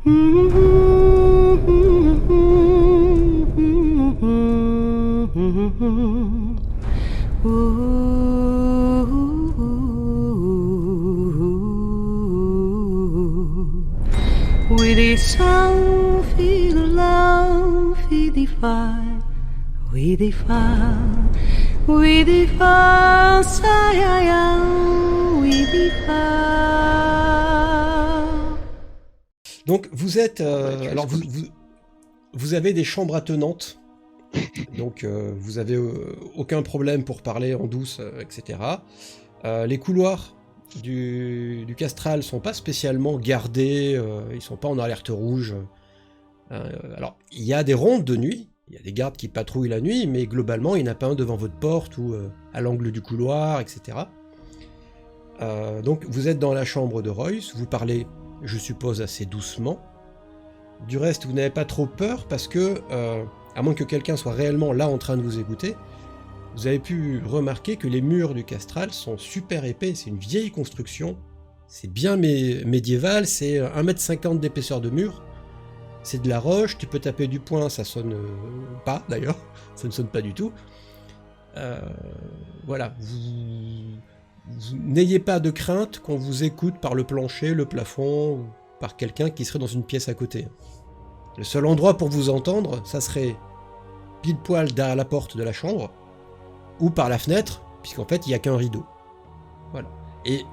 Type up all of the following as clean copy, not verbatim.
We descend, we love, we defy, we defy, we defy, we defy. Donc vous êtes... alors vous avez des chambres attenantes, donc vous avez aucun problème pour parler en douce, etc. Les couloirs du Castral sont pas spécialement gardés, ils sont pas en alerte rouge. Alors il y a des rondes de nuit, il y a des gardes qui patrouillent la nuit, mais globalement il n'y en a pas un devant votre porte ou à l'angle du couloir, etc. Donc vous êtes dans la chambre de Royce, vous parlez, je suppose, assez doucement. Du reste, vous n'avez pas trop peur parce que, à moins que quelqu'un soit réellement là en train de vous écouter, vous avez pu remarquer que les murs du Castral sont super épais, c'est une vieille construction, c'est bien médiéval, c'est 1,50 m d'épaisseur de mur, c'est de la roche, tu peux taper du poing, ça sonne pas d'ailleurs, ça ne sonne pas du tout. Voilà, vous n'ayez pas de crainte qu'on vous écoute par le plancher, le plafond, ou par quelqu'un qui serait dans une pièce à côté. Le seul endroit pour vous entendre, ça serait pile poil derrière la porte de la chambre, ou par la fenêtre, puisqu'en fait il n'y a qu'un rideau. Voilà. Et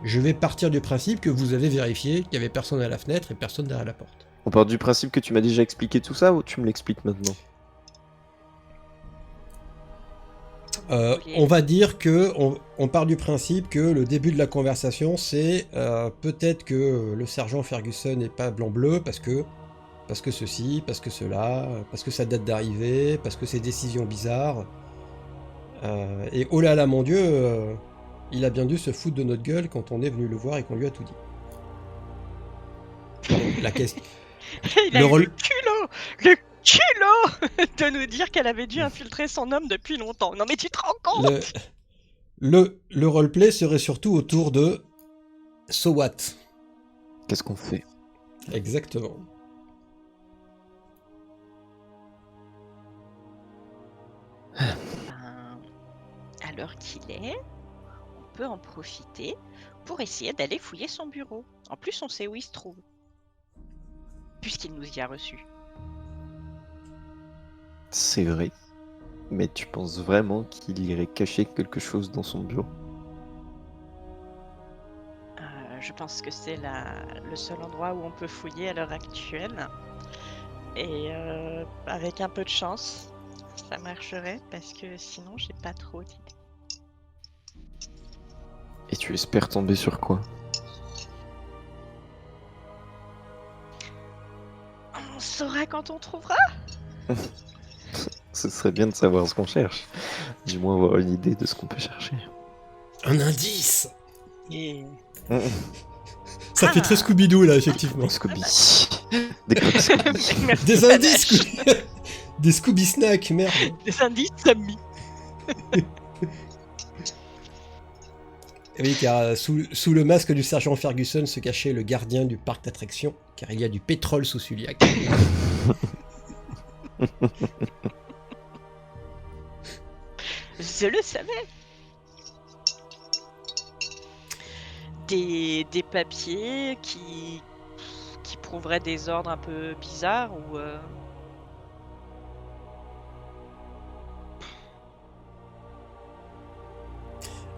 je vais partir du principe que vous avez vérifié qu'il n'y avait personne à la fenêtre et personne derrière la porte. On part du principe que tu m'as déjà expliqué tout ça ou tu me l'expliques maintenant? On va dire que on part du principe que le début de la conversation c'est peut-être que le sergent Ferguson n'est pas blanc-bleu parce que ceci, parce que cela, parce que ça date d'arriver, parce que c'est décisions bizarres. Et oh là là mon Dieu, il a bien dû se foutre de notre gueule quand on est venu le voir et qu'on lui a tout dit. Donc, la question. Il a eu le culot de nous dire qu'elle avait dû infiltrer son homme depuis longtemps. Non mais tu te rends compte? Le roleplay serait surtout autour de So what? Qu'est-ce qu'on fait? Exactement. À l'heure qu'il est, on peut en profiter pour essayer d'aller fouiller son bureau. En plus, on sait où il se trouve, puisqu'il nous y a reçus. C'est vrai. Mais tu penses vraiment qu'il irait cacher quelque chose dans son bureau? Je pense que c'est le seul endroit où on peut fouiller à l'heure actuelle. Et avec un peu de chance, ça marcherait, parce que sinon, j'ai pas trop d'idées. Et tu espères tomber sur quoi? On saura quand on trouvera. Ce serait bien de savoir ce qu'on cherche. Du moins avoir une idée de ce qu'on peut chercher. Un indice. Et... Ça fait très Scooby-Doo là, effectivement. Scooby. Des clubs Scooby. Des indices. Des Scooby Snacks, merde. Des indices, Sammy. Oui, car sous le masque du sergent Ferguson se cachait le gardien du parc d'attractions, car il y a du pétrole sous Suliac. Je le savais. Des papiers qui prouveraient des ordres un peu bizarres ou...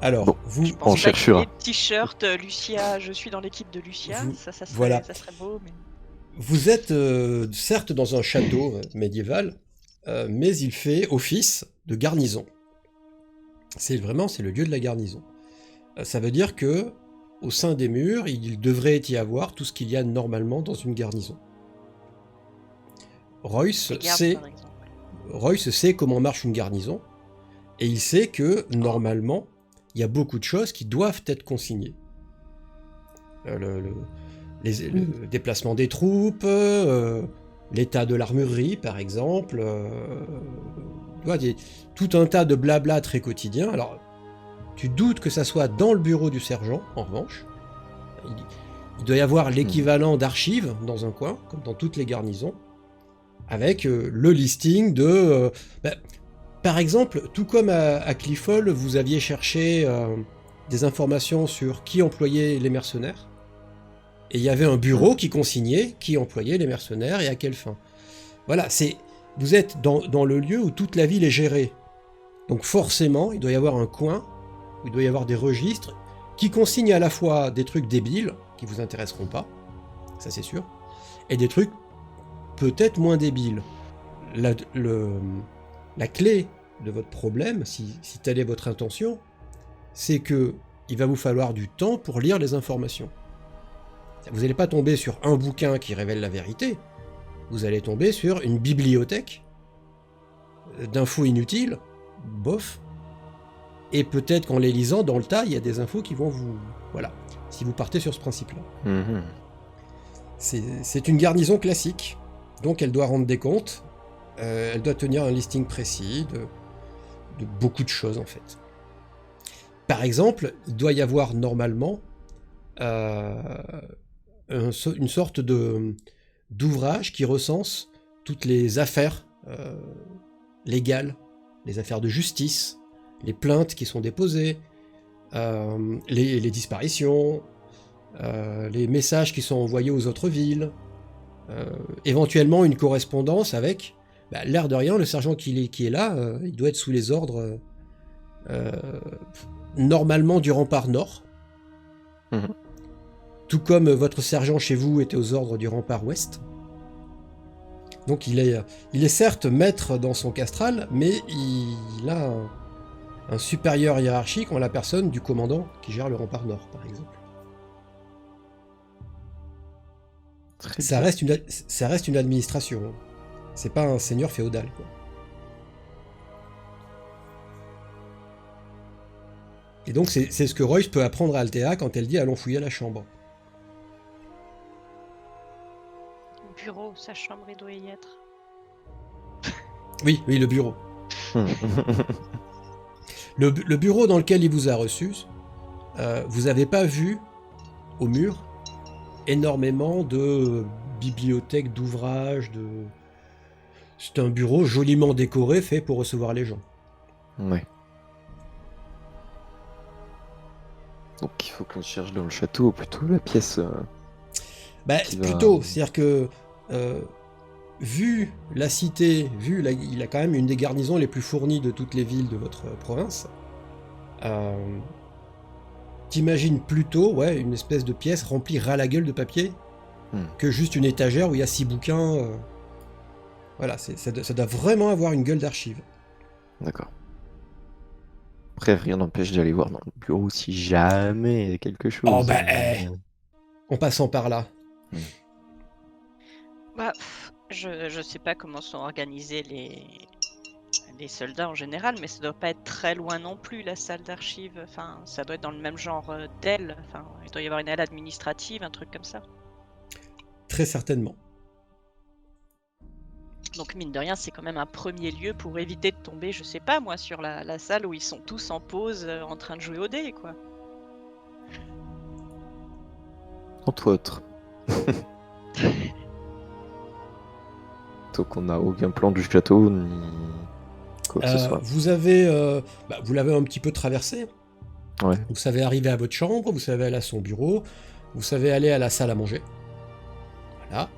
Alors, bon, vous... On cherchera. Des t-shirts Lucia, je suis dans l'équipe de Lucia, ça serait, voilà. Ça serait beau. Mais... Vous êtes certes dans un château médiéval, mais il fait office de garnison. C'est le lieu de la garnison. Ça veut dire que au sein des murs, il devrait y avoir tout ce qu'il y a normalement dans une garnison. Royce sait comment marche une garnison, et il sait que, normalement, il y a beaucoup de choses qui doivent être consignées. Le déplacement des troupes, l'état de l'armurerie, par exemple, tout un tas de blabla très quotidien. Alors, tu doutes que ça soit dans le bureau du sergent, en revanche. il doit y avoir l'équivalent d'archives dans un coin, comme dans toutes les garnisons, avec le listing de... par exemple, tout comme à Clifford, vous aviez cherché des informations sur qui employait les mercenaires, et il y avait un bureau qui consignait qui employait les mercenaires et à quelle fin. Voilà, vous êtes dans le lieu où toute la ville est gérée. Donc forcément, il doit y avoir un coin, où il doit y avoir des registres, qui consignent à la fois des trucs débiles, qui vous intéresseront pas, ça c'est sûr, et des trucs peut-être moins débiles. La clé de votre problème, si telle est votre intention, c'est que il va vous falloir du temps pour lire les informations. Vous n'allez pas tomber sur un bouquin qui révèle la vérité, vous allez tomber sur une bibliothèque d'infos inutiles, bof, et peut-être qu'en les lisant, dans le tas, il y a des infos qui vont vous... Voilà, si vous partez sur ce principe-là. Mhm. C'est une garnison classique, donc elle doit rendre des comptes, elle doit tenir un listing précis de beaucoup de choses en fait. Par exemple, il doit y avoir normalement une sorte d'ouvrage qui recense toutes les affaires légales, les affaires de justice, les plaintes qui sont déposées, les disparitions, les messages qui sont envoyés aux autres villes, éventuellement une correspondance avec, l'air de rien, le sergent qui est là, il doit être sous les ordres normalement du rempart nord, tout comme votre sergent chez vous était aux ordres du rempart ouest. Donc il est certes maître dans son castral, mais il a un supérieur hiérarchique en la personne du commandant qui gère le rempart nord, par exemple. Ça reste une administration. Hein. C'est pas un seigneur féodal, quoi. Et donc c'est ce que Royce peut apprendre à Althea quand elle dit « allons fouiller la chambre ». Bureau, sa chambre, il doit y être. Oui, le bureau. Le bureau dans lequel il vous a reçu, vous n'avez pas vu au mur énormément de bibliothèques, d'ouvrages, C'est un bureau joliment décoré, fait pour recevoir les gens. Ouais. Donc il faut qu'on cherche dans le château, plutôt la pièce... plutôt, c'est-à-dire que vu la cité, il a quand même une des garnisons les plus fournies de toutes les villes de votre province, t'imagines plutôt une espèce de pièce remplie ras la gueule de papier que juste une étagère où il y a 6 bouquins. Voilà, ça doit vraiment avoir une gueule d'archive. D'accord. Après, rien n'empêche d'aller voir dans le bureau si jamais il y a quelque chose. En passant par là. Je sais pas comment sont organisés les soldats en général, mais ça doit pas être très loin non plus, la salle d'archives. Enfin, ça doit être dans le même genre d'aile. Enfin, il doit y avoir une aile administrative, un truc comme ça. Très certainement. Donc mine de rien, c'est quand même un premier lieu pour éviter de tomber, je sais pas moi, sur la salle où ils sont tous en pause en train de jouer au dé, quoi. Entre autres. Donc on n'a aucun plan du château, ni quoi que ce soit. Vous avez... vous l'avez un petit peu traversé. Ouais. Vous savez arriver à votre chambre, vous savez aller à son bureau, vous savez aller à la salle à manger. Voilà.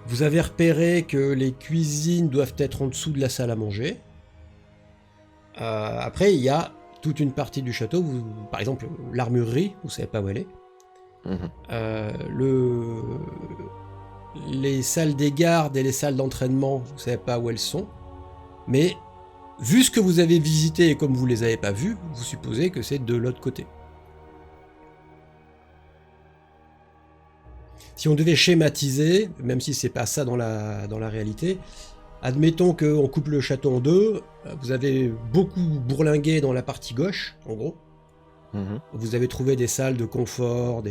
Vous avez repéré que les cuisines doivent être en dessous de la salle à manger. Après, il y a toute une partie du château, par exemple l'armurerie, vous savez pas où elle est. Les salles des gardes et les salles d'entraînement, vous savez pas où elles sont. Mais vu ce que vous avez visité et comme vous les avez pas vues, vous supposez que c'est de l'autre côté. Si on devait schématiser, même si c'est pas ça dans la réalité, admettons qu'on coupe le château en deux, vous avez beaucoup bourlingué dans la partie gauche, en gros. Vous avez trouvé des salles de confort,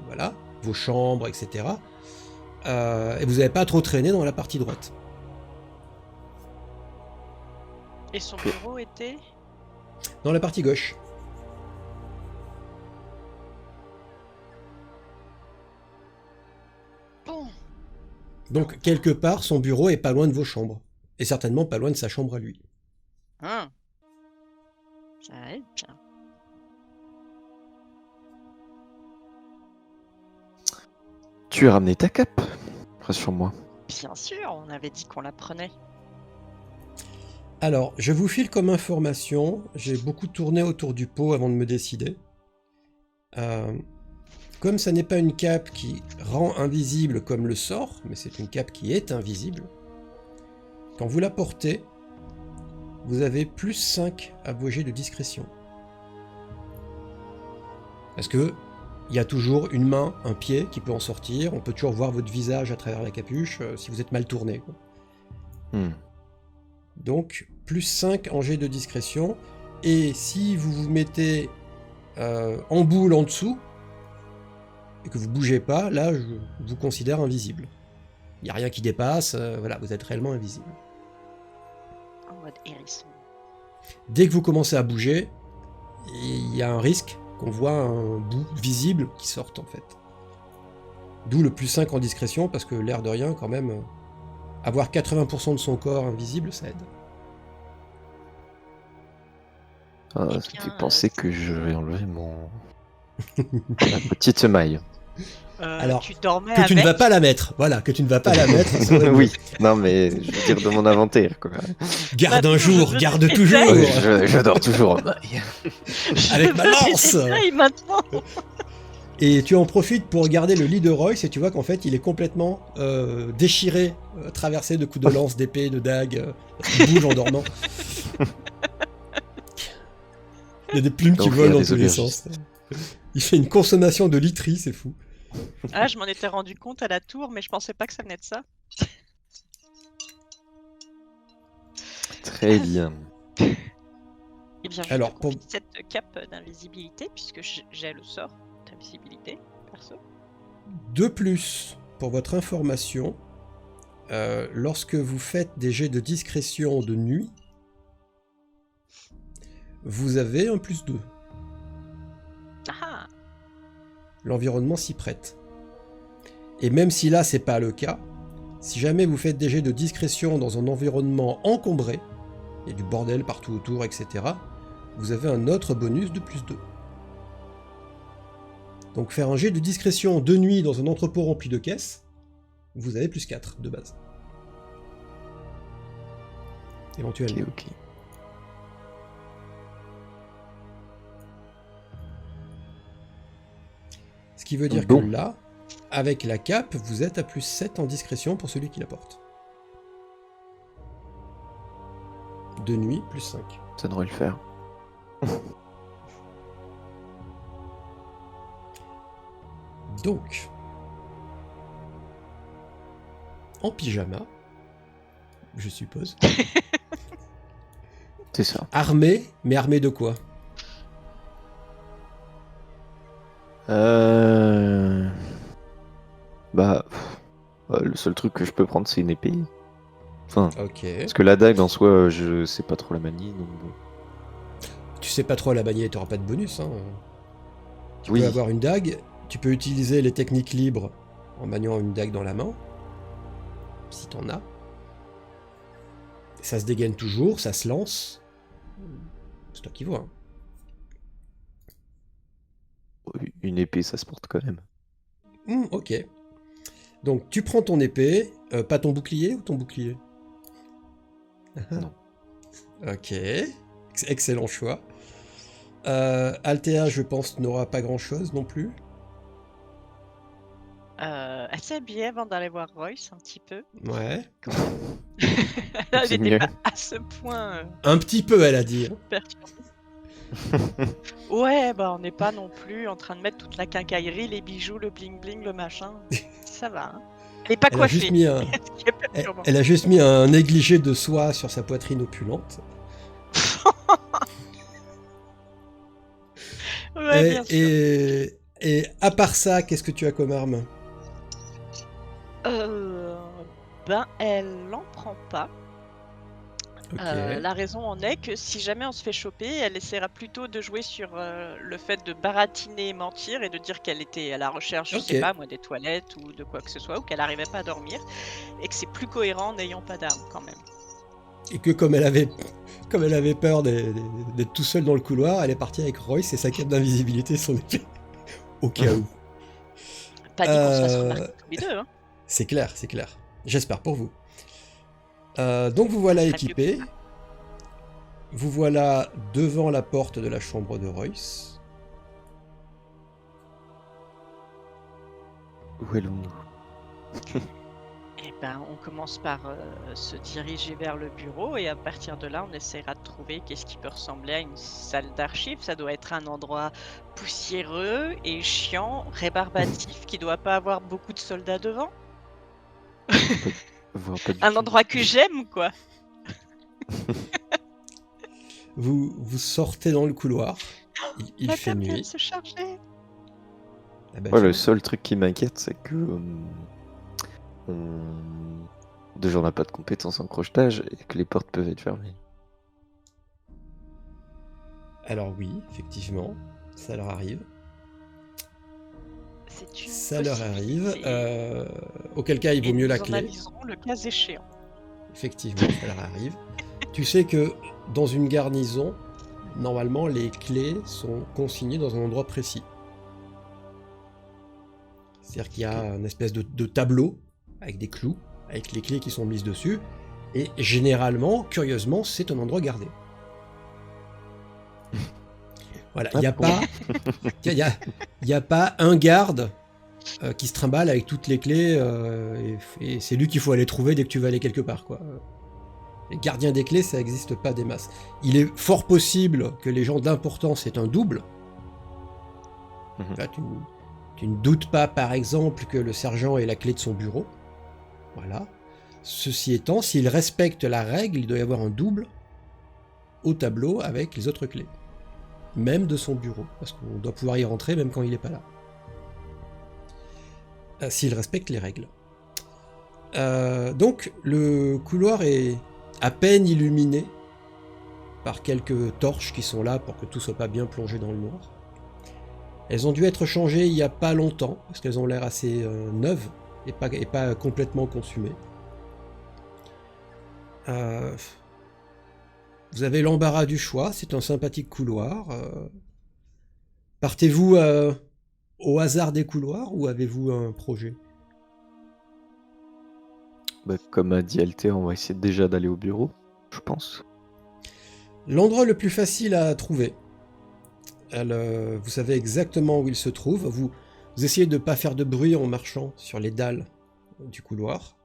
voilà, vos chambres, etc. Et vous n'avez pas trop traîné dans la partie droite. Et son bureau était dans la partie gauche. Donc, quelque part, son bureau est pas loin de vos chambres. Et certainement pas loin de sa chambre à lui. Ça aide bien. Tu as ramené ta cape? Rassure-moi. Bien sûr, on avait dit qu'on la prenait. Alors, je vous file comme information, j'ai beaucoup tourné autour du pot avant de me décider. Comme ça n'est pas une cape qui rend invisible comme le sort, mais c'est une cape qui est invisible, quand vous la portez, vous avez plus 5 à vos jets de discrétion. Parce que il y a toujours une main, un pied qui peut en sortir, on peut toujours voir votre visage à travers la capuche si vous êtes mal tourné. Donc, plus 5 en jet de discrétion, et si vous vous mettez en boule en dessous, et que vous bougez pas, là, je vous considère invisible. Il n'y a rien qui dépasse, voilà, vous êtes réellement invisible. En mode hérisson. Dès que vous commencez à bouger, il y a un risque qu'on voit un bout visible qui sorte, en fait. D'où le plus 5 en discrétion, parce que l'air de rien, quand même, avoir 80% de son corps invisible, ça aide. Ah, Eh ça me bien, fait penser que je vais enlever ma petite maille. Alors, tu dormais Que tu ne avec vas pas la mettre, voilà, que tu ne vas pas la mettre. ça serait Oui, non mais je veux dire de mon inventaire quoi. Garde Bah, un jour, je garde t'essaye. toujours. Oui, je dors toujours en maille. Avec ma lance. J'essaye maintenant. Et tu en profites pour regarder le lit de Royce et tu vois qu'en fait il est complètement déchiré, traversé de coups de lance, d'épée, de dagues, parce qu'il bouge en dormant. Il y a des plumes qui Donc, volent il y a dans des tous les aubergistes. sens. Il fait une consommation de literie, c'est fou. Ah, je m'en étais rendu compte à la tour, mais je pensais pas que ça venait de ça. Très bien. Eh bien, je Alors, te pour- confie cette cape d'invisibilité, puisque j'ai le sort d'invisibilité, perso. De plus, pour votre information, lorsque vous faites des jets de discrétion de nuit, vous avez un plus 2. Ah, L'environnement s'y prête. Et même si là c'est pas le cas, si jamais vous faites des jets de discrétion dans un environnement encombré, il y a du bordel partout autour, etc., vous avez un autre bonus de plus 2. Donc faire un jet de discrétion de nuit dans un entrepôt rempli de caisses, vous avez plus 4 de base. Éventuellement. Ok. Ce qui veut dire Bon. que là, avec la cape, vous êtes à plus 7 en discrétion pour celui qui la porte. De nuit, plus 5. Ça devrait le faire. Donc, en pyjama, je suppose. C'est ça. Armé, mais armé de quoi? Bah, le seul truc que je peux prendre, c'est une épée. Enfin, Ok. parce que la dague en soi, je sais pas trop la manier, donc bon. Tu sais pas trop la manier, t'auras pas de bonus. Hein. Tu Oui. peux avoir une dague, tu peux utiliser les techniques libres en maniant une dague dans la main, si t'en as. Ça se dégaine toujours, ça se lance. C'est toi qui vois. Hein. Une épée, ça se porte quand même. Ok. Donc tu prends ton épée, pas ton bouclier ou ton bouclier? Non. Ok, excellent choix. Althea, je pense, n'aura pas grand-chose non plus. elle s'est habillée avant d'aller voir Royce un petit peu. Ouais. Elle C'est n'était mieux. pas à ce point Un petit peu, elle a dit. Hein. perturbée. Ouais, bah on n'est pas non plus en train de mettre toute la quincaillerie, les bijoux, le bling bling, le machin. Ça va. Hein. Elle n'est pas Elle a juste coiffée. mis un, Ce qui est elle, perturbant. elle a juste mis un négligé de soie sur sa poitrine opulente. Ouais, bien sûr. Et à part ça, qu'est-ce que tu as comme arme? Ben, elle n'en prend pas. Ok. La raison en est que si jamais on se fait choper, elle essaiera plutôt de jouer sur le fait de baratiner et mentir et de dire qu'elle était à la recherche, je Ok. sais pas moi, des toilettes ou de quoi que ce soit, ou qu'elle n'arrivait pas à dormir, et que c'est plus cohérent n'ayant pas d'armes quand même. Et que comme elle avait peur d'être tout seul dans le couloir, elle est partie avec Royce et sa cape d'invisibilité et son épée. Au cas où. Pas dit qu'on se fasse remarquer tous les deux, hein. C'est clair, c'est clair. J'espère pour vous. Donc vous voilà Très mieux équipé. que ça. Vous voilà devant la porte de la chambre de Royce. Où allons-nous? Eh ben, on commence par se diriger vers le bureau et à partir de là, on essaiera de trouver qu'est-ce qui peut ressembler à une salle d'archives. Ça doit être un endroit poussiéreux et chiant, rébarbatif, qui doit pas avoir beaucoup de soldats devant. Voir pas du Un tout. endroit que j'aime, quoi. Vous sortez dans le couloir. Il La fait table vient de nuit. se charger. Ah bah, Moi, tu le vois. seul truc qui m'inquiète, c'est que déjà on n'a pas de compétences en crochetage et que les portes peuvent être fermées. Alors oui, effectivement, ça leur arrive. C'est une Ça leur arrive. possibilité. Auquel cas, il vaut Et mieux la nous en clé. aviserons le cas échéant. Effectivement, ça leur arrive. Tu sais que dans une garnison, normalement, les clés sont consignées dans un endroit précis. C'est-à-dire qu'il y a un espèce de tableau avec des clous, avec les clés qui sont mises dessus. Et généralement, curieusement, c'est un endroit gardé. Voilà, il n'y a bon. pas, il y a pas un garde qui se trimballe avec toutes les clés et c'est lui qu'il faut aller trouver dès que tu vas aller quelque part, quoi. Les gardiens des clés, ça n'existe pas des masses. Il est fort possible que les gens d'importance aient un double. Mhm. Là, tu ne doutes pas, par exemple, que le sergent ait la clé de son bureau. Voilà. Ceci étant, s'il respecte la règle, il doit y avoir un double au tableau avec les autres clés. Même de son bureau, parce qu'on doit pouvoir y rentrer même quand il n'est pas là. S'il respecte les règles. Donc, le couloir est à peine illuminé par quelques torches qui sont là pour que tout soit pas bien plongé dans le noir. Elles ont dû être changées il y a pas longtemps, parce qu'elles ont l'air assez neuves et pas complètement consumées. Vous avez l'embarras du choix, c'est un sympathique couloir. Partez-vous au hasard des couloirs ou avez-vous un projet ? Bah, comme a dit LT, on va essayer déjà d'aller au bureau, je pense. L'endroit le plus facile à trouver. Vous savez exactement où il se trouve. Vous essayez de ne pas faire de bruit en marchant sur les dalles du couloir.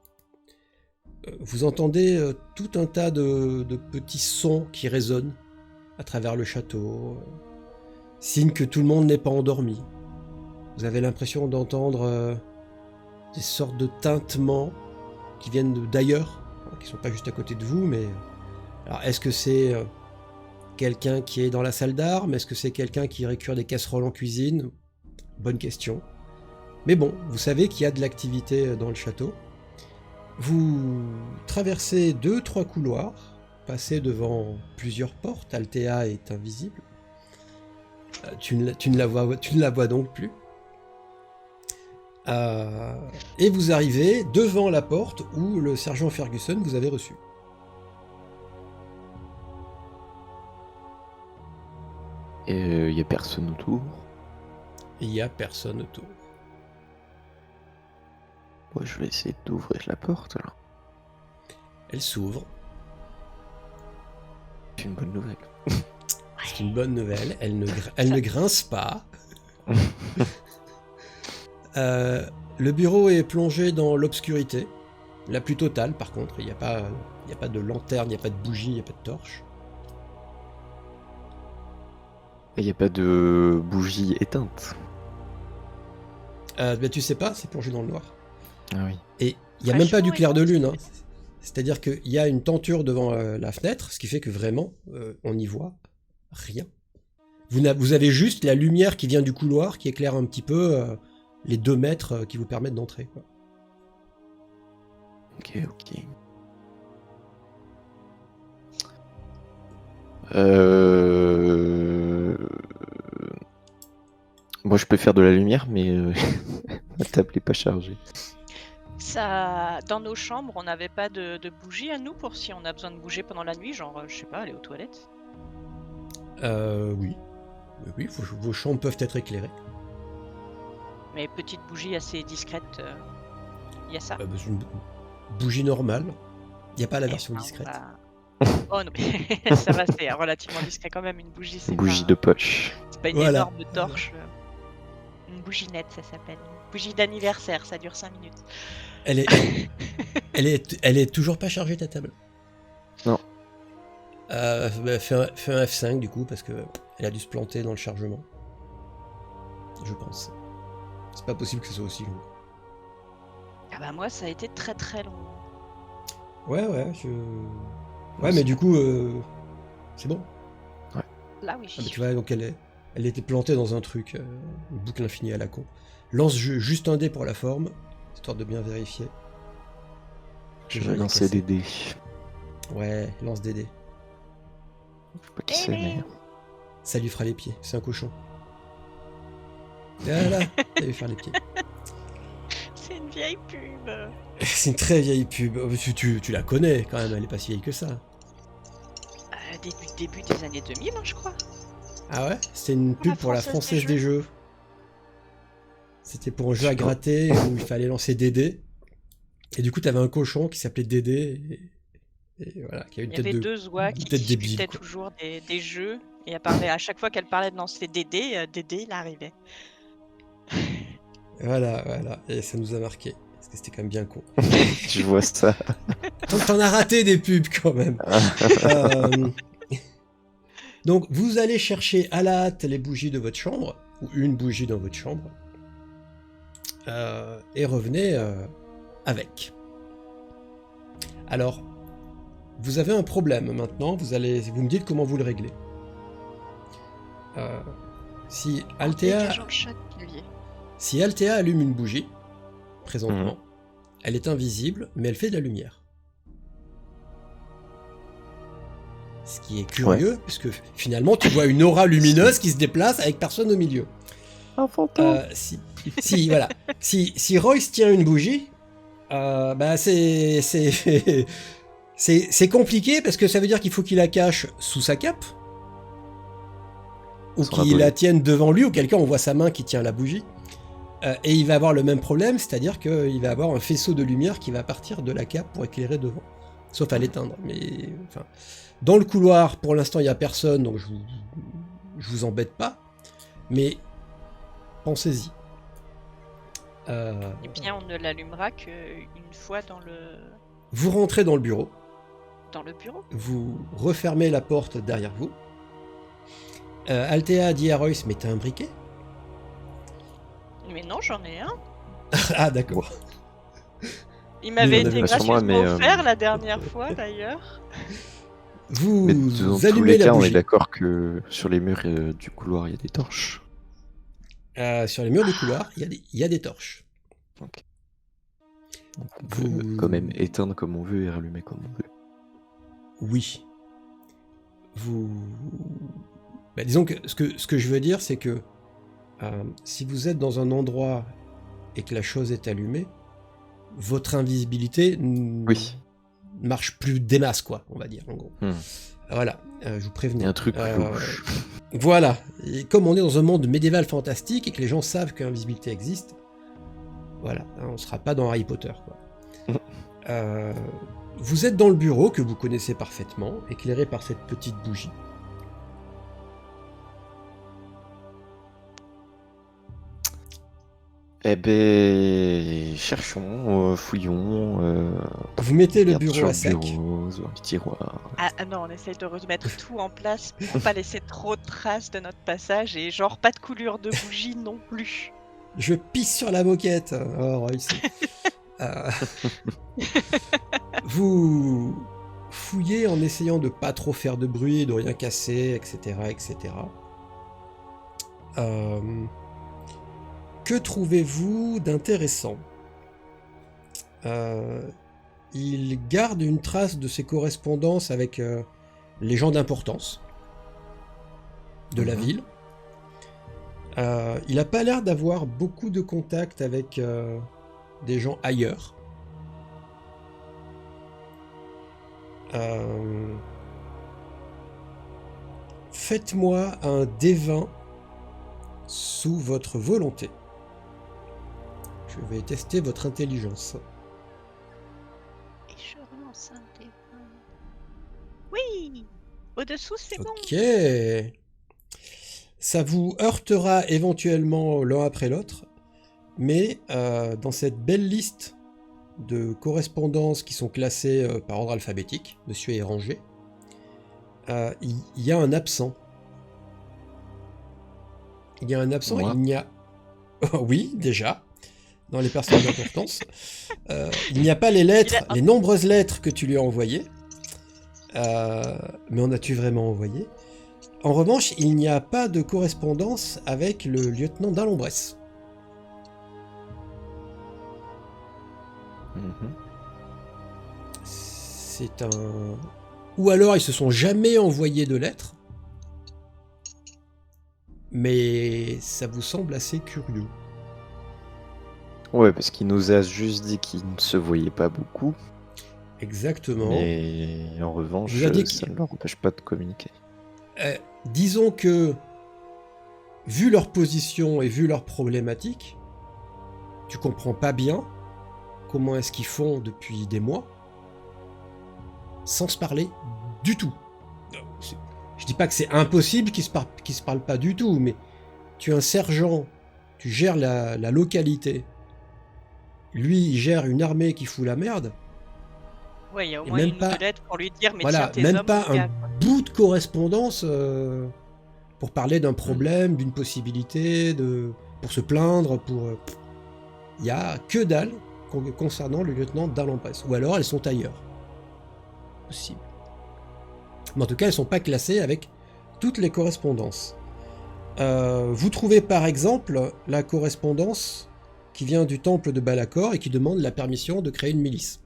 Vous entendez tout un tas de petits sons qui résonnent à travers le château. Signe que tout le monde n'est pas endormi. Vous avez l'impression d'entendre des sortes de tintements qui viennent d'ailleurs, qui sont pas juste à côté de vous, mais... Alors, est-ce que c'est quelqu'un qui est dans la salle d'armes ? Est-ce que c'est quelqu'un qui récure des casseroles en cuisine ? Bonne question. Mais bon, vous savez qu'il y a de l'activité dans le château. Vous traversez 2-3 couloirs, passez devant plusieurs portes. Althea est invisible. Tu ne la vois donc plus. Et vous arrivez devant la porte où le sergent Ferguson vous avait reçu. Et il n'y a personne autour. Il n'y a personne autour. Ouais, je vais essayer d'ouvrir la porte alors. Elle s'ouvre. C'est une bonne nouvelle. C'est une bonne nouvelle. Elle ne grince pas. Le bureau est plongé dans l'obscurité, la plus totale par contre. Il n'y a pas de lanterne, il n'y a pas de bougie, il n'y a pas de torche. Il n'y a pas de bougie éteinte. Ben, tu sais pas, c'est plongé dans le noir. Ah oui. Et il n'y a même pas du Fraîchement clair de éteinte. lune. Hein. C'est-à-dire qu'il y a une tenture devant la fenêtre, ce qui fait que vraiment, on n'y voit rien. Vous avez juste la lumière qui vient du couloir qui éclaire un petit peu les 2 mètres qui vous permettent d'entrer, quoi. Ok. Moi, je peux faire de la lumière, mais ma table n'est pas chargée. Ça, dans nos chambres, on n'avait pas de bougies à nous pour si on a besoin de bouger pendant la nuit, genre, je sais pas, aller aux toilettes. Oui. Oui, vos chambres peuvent être éclairées. Mais petite bougie assez discrète, il y a ça. C'est une bougie normale. Il n'y a pas la Eh version ben, discrète. Oh non, mais ça va, c'est relativement discret quand même, une bougie, c'est Une bougie pas, de poche. c'est pas une Voilà. énorme torche. Une bouginette, ça s'appelle. Une bougie d'anniversaire, ça dure 5 minutes. Elle est toujours pas chargée ta table? Non. Fais un F5 du coup, parce que elle a dû se planter dans le chargement. Je pense. C'est pas possible que ce soit aussi long. Ah bah moi, ça a été très très long. Ouais, mais du coup, c'est bon. Là, oui. Ah bah, tu vois, donc elle était plantée dans un truc, une boucle infinie à la con. Lance juste un dé pour la forme, histoire de bien vérifier. Je Déjà, vais il est lancer cassé. des dés. Ouais, lance des dés. Je sais pas qui c'est, mais... Ça lui fera les pieds, c'est un cochon. Voilà, ça lui faire les pieds. C'est une vieille pub. C'est une très vieille pub. Tu la connais quand même, elle est pas si vieille que ça. Début des années 2000, hein, je crois. Ah ouais? C'était une pub pour la Française des Jeux. C'était pour un jeu à gratter où il fallait lancer des dés. Et du coup, t'avais un cochon qui s'appelait Dédé. Et voilà, qui avait une Il y tête avait de... deux oies une qui tête débile, discutaient quoi. toujours des jeux. Et à chaque fois qu'elle parlait de lancer des dés, Dédé, il arrivait. Voilà. Et ça nous a marqué. Parce que c'était quand même bien con. Je vois ça. T'en as raté des pubs quand même. Donc, vous allez chercher à la hâte les bougies de votre chambre, ou une bougie dans votre chambre, et revenez avec. Alors, vous avez un problème maintenant, vous me dites comment vous le réglez. Si Dégageons le chat de pilier. Si Althea allume une bougie, présentement, elle est invisible, mais elle fait de la lumière. Ce qui est curieux, puisque finalement tu vois une aura lumineuse qui se déplace avec personne au milieu. Un fantôme. Voilà. Si Royce tient une bougie, c'est compliqué parce que ça veut dire qu'il faut qu'il la cache sous sa cape, ou qu'il la tienne devant lui, ou quelqu'un on voit sa main qui tient la bougie. Et il va avoir le même problème, c'est-à-dire qu'il va avoir un faisceau de lumière qui va partir de la cape pour éclairer devant. Sauf à l'éteindre. Mais enfin, dans le couloir, pour l'instant, il n'y a personne, donc je vous embête pas. Mais pensez-y. Eh bien, on ne l'allumera qu'une fois dans le... Vous rentrez dans le bureau. Dans le bureau. Vous refermez la porte derrière vous. Althea dit à Royce, mais t'as un briquet? Mais non, j'en ai un. Ah, d'accord. Il m'avait Oui, on été avait pas sur moi, gracieusement mais, offert la dernière fois, d'ailleurs. Vous Mais dans tous allumez les la cas, on est bougie. d'accord que sur les murs du couloir, il y a des torches. Sur les murs du couloir, il y a des torches. Ok. Donc on peut quand même éteindre comme on veut et rallumer comme on veut. Oui. Disons que ce que je veux dire, c'est que si vous êtes dans un endroit et que la chose est allumée, votre invisibilité marche plus des masses, quoi, on va dire, en gros. Voilà, je vous préviens. Il y a un truc louche. Voilà. Et comme on est dans un monde médiéval fantastique et que les gens savent que l'invisibilité existe, voilà, on ne sera pas dans Harry Potter, quoi. Vous êtes dans le bureau que vous connaissez parfaitement, éclairé par cette petite bougie. Eh ben, cherchons, fouillons. Vous mettez le regarde bureau sur à sec. bureau, dans le tiroir. Ah non, on essaye de remettre tout en place pour pas laisser trop de traces de notre passage et genre pas de coulure de bougie non plus. Je pisse sur la moquette. Oh, Royce. Vous fouillez en essayant de pas trop faire de bruit, de rien casser, etc., etc. Que trouvez-vous d'intéressant? Il garde une trace de ses correspondances avec les gens d'importance. de la ville. Il n'a pas l'air d'avoir beaucoup de contacts avec des gens ailleurs. Faites-moi un D20 sous votre volonté. Je vais tester votre intelligence. Et je relance un dé. Oui. Au-dessous, c'est bon. Ok. Ça vous heurtera éventuellement l'un après l'autre, mais dans cette belle liste de correspondances qui sont classées par ordre alphabétique, monsieur est rangé, il y a un absent. Il y a un absent, Moi. il n'y a... oui, déjà, dans les personnes d'importance. Il n'y a pas les lettres, les nombreuses lettres que tu lui as envoyées. Mais en as-tu vraiment envoyé? En revanche, il n'y a pas de correspondance avec le lieutenant d'Alombresse. C'est un... Ou alors ils se sont jamais envoyés de lettres, mais ça vous semble assez curieux. Ouais, parce qu'il nous a juste dit qu'il ne se voyait pas beaucoup. Exactement. Mais en revanche, vous a dit ça ne leur empêche pas de communiquer. Disons que, vu leur position et vu leurs problématiques, tu comprends pas bien comment est-ce qu'ils font depuis des mois sans se parler du tout. Je dis pas que c'est impossible qu'ils se parlent pas du tout, mais tu es un sergent, tu gères la localité. Lui, il gère une armée qui fout la merde. Ouais, il y a au Et moins même une ou pas- deux lettres pour lui dire, mais Voilà, tiens tes même hommes, pas mon gars, un quoi. bout de correspondance pour parler d'un problème, d'une possibilité, pour se plaindre, pour... Il y a que dalle concernant le lieutenant d'Alombresse. Ou alors elles sont ailleurs. Possible. Mais en tout cas, elles sont pas classées avec toutes les correspondances. Vous trouvez par exemple la correspondance qui vient du temple de Balakor et qui demande la permission de créer une milice.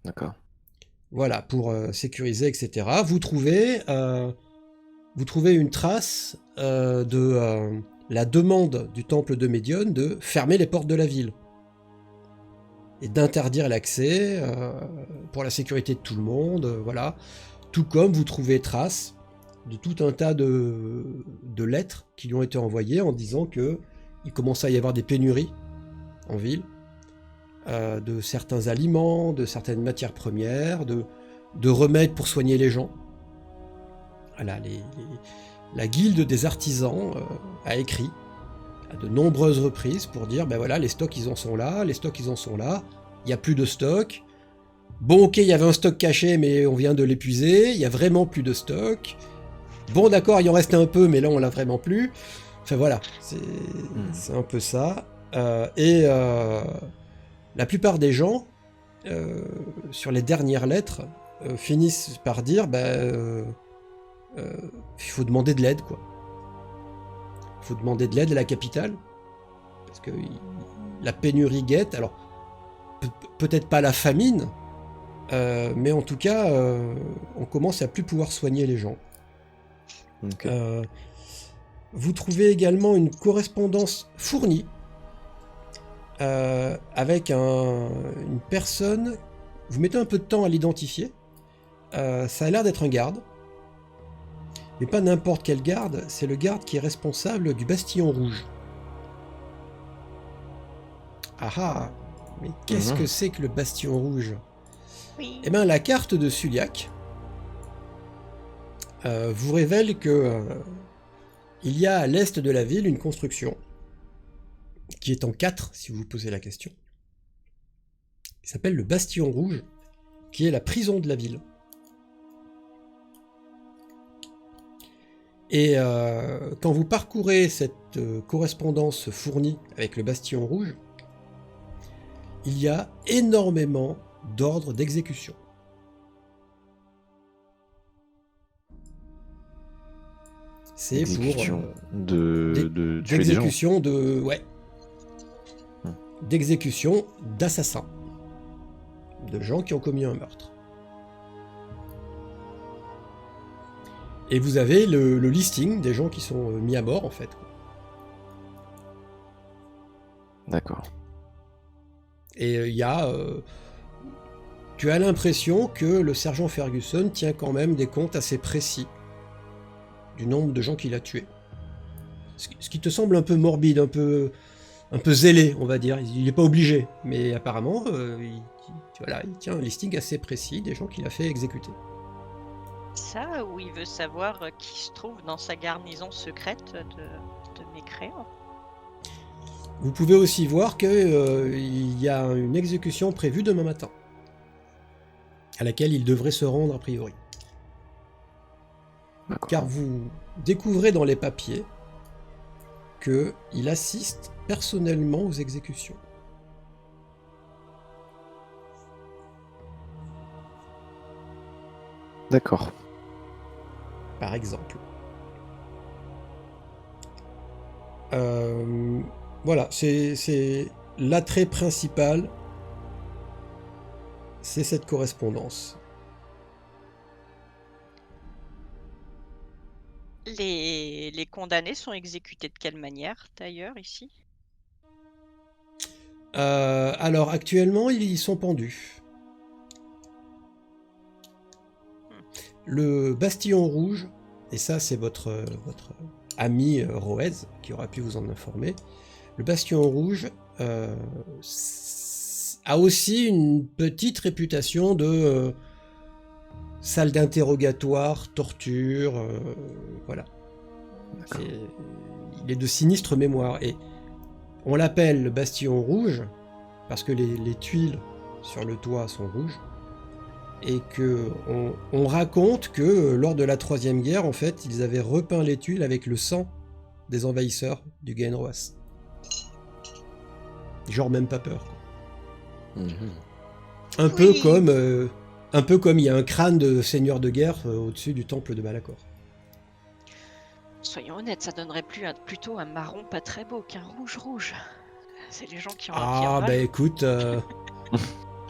D'accord. Voilà, pour sécuriser, etc. Vous trouvez une trace de la demande du temple de Médione de fermer les portes de la ville et d'interdire l'accès pour la sécurité de tout le monde, voilà. Tout comme vous trouvez trace de tout un tas de lettres qui lui ont été envoyées en disant que il commençait à y avoir des pénuries en ville, de certains aliments, de certaines matières premières, de remèdes pour soigner les gens. Voilà, la guilde des artisans a écrit à de nombreuses reprises pour dire, ben voilà, les stocks ils en sont là, il n'y a plus de stock. Bon ok, il y avait un stock caché, mais on vient de l'épuiser, il y a vraiment plus de stock. Bon d'accord, il en restait un peu, mais là on l'a vraiment plus. Enfin voilà, c'est un peu ça. La plupart des gens, sur les dernières lettres, finissent par dire il faut demander de l'aide, quoi. Il faut demander de l'aide à la capitale, parce que la pénurie guette. Alors, peut-être pas la famine, mais en tout cas, on commence à plus pouvoir soigner les gens. Okay. Vous trouvez également une correspondance fournie avec une personne. Vous mettez un peu de temps à l'identifier. Ça a l'air d'être un garde. Mais pas n'importe quel garde, c'est le garde qui est responsable du Bastillon Rouge. Ah ah, mais qu'est-ce que c'est que le Bastillon Rouge? Oui. Eh bien, la carte de Suliac vous révèle que il y a à l'est de la ville une construction qui est en 4, si vous vous posez la question. Il s'appelle le Bastillon Rouge, qui est la prison de la ville. Et quand vous parcourez cette correspondance fournie avec le Bastillon Rouge, il y a énormément d'ordres d'exécution. C'est Exécution pour de tuer des gens. d'exécution d'exécution d'assassins, de gens qui ont commis un meurtre. Et vous avez le listing des gens qui sont mis à mort, en fait. D'accord. Et il y a... tu as l'impression que le sergent Ferguson tient quand même des comptes assez précis du nombre de gens qu'il a tués. Ce qui te semble un peu morbide, un peu zélé, on va dire. Il n'est pas obligé, mais apparemment, il tient un listing assez précis des gens qu'il a fait exécuter. Ça, ou il veut savoir qui se trouve dans sa garnison secrète de mécréants. Vous pouvez aussi voir qu'il y a une exécution prévue demain matin, à laquelle il devrait se rendre a priori. D'accord. Car vous découvrez dans les papiers qu'il assiste personnellement aux exécutions. D'accord. Par exemple. Voilà, c'est l'attrait principal, c'est cette correspondance. Les condamnés sont exécutés de quelle manière, d'ailleurs, ici? Alors, actuellement, ils sont pendus. Le Bastillon Rouge, et ça c'est votre ami Roez qui aura pu vous en informer, le Bastillon Rouge a aussi une petite réputation de salle d'interrogatoire, torture, voilà. Il est de sinistre mémoire, et on l'appelle le Bastillon Rouge parce que les tuiles sur le toit sont rouges, et que on raconte que lors de la Troisième Guerre, en fait, ils avaient repeint les tuiles avec le sang des envahisseurs du Gaenroas. Genre même pas peur, quoi. Un peu comme il y a un crâne de seigneur de guerre au-dessus du temple de Malachor. Soyons honnêtes, ça donnerait plutôt un marron pas très beau qu'un rouge. C'est les gens qui ont Ah bah écoute,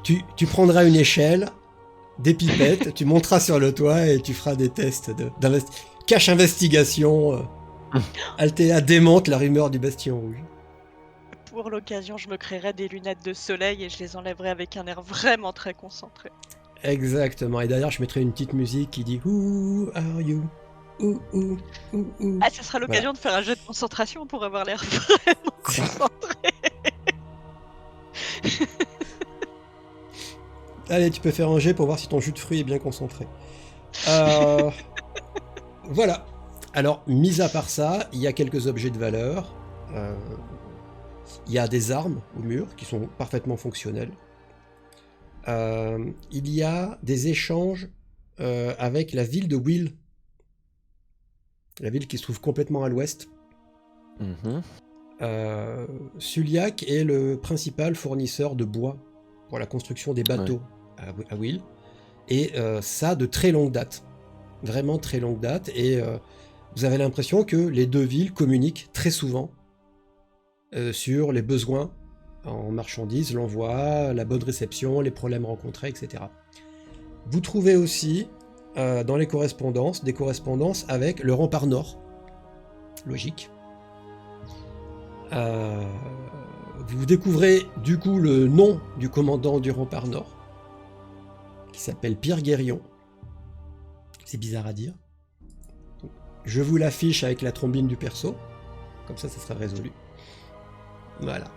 tu prendras une échelle, des pipettes, tu monteras sur le toit et tu feras des tests cache investigation. Altea démonte la rumeur du Bastillon Rouge. Pour l'occasion, je me créerai des lunettes de soleil et je les enlèverai avec un air vraiment très concentré. Exactement, et d'ailleurs je mettrai une petite musique qui dit Who are you? Ouh. Ah, ce sera l'occasion de faire un jeu de concentration pour avoir l'air vraiment concentré. Allez, tu peux faire un jet pour voir si ton jus de fruits est bien concentré. Voilà. Alors, mis à part ça, il y a quelques objets de valeur. Il y a des armes au mur qui sont parfaitement fonctionnelles. Il y a des échanges avec la ville de Will. La ville qui se trouve complètement à l'ouest. Suliac est le principal fournisseur de bois pour la construction des bateaux à Will. Et ça de très longue date. Vraiment très longue date. Et vous avez l'impression que les deux villes communiquent très souvent sur les besoins en marchandises, l'envoi, la bonne réception, les problèmes rencontrés, etc. Vous trouvez aussi dans les correspondances des correspondances avec le rempart nord. Logique. Vous découvrez du coup le nom du commandant du rempart nord, qui s'appelle Pierre Guérion. C'est bizarre à dire. Je vous l'affiche avec la trombine du perso, comme ça sera résolu. Voilà.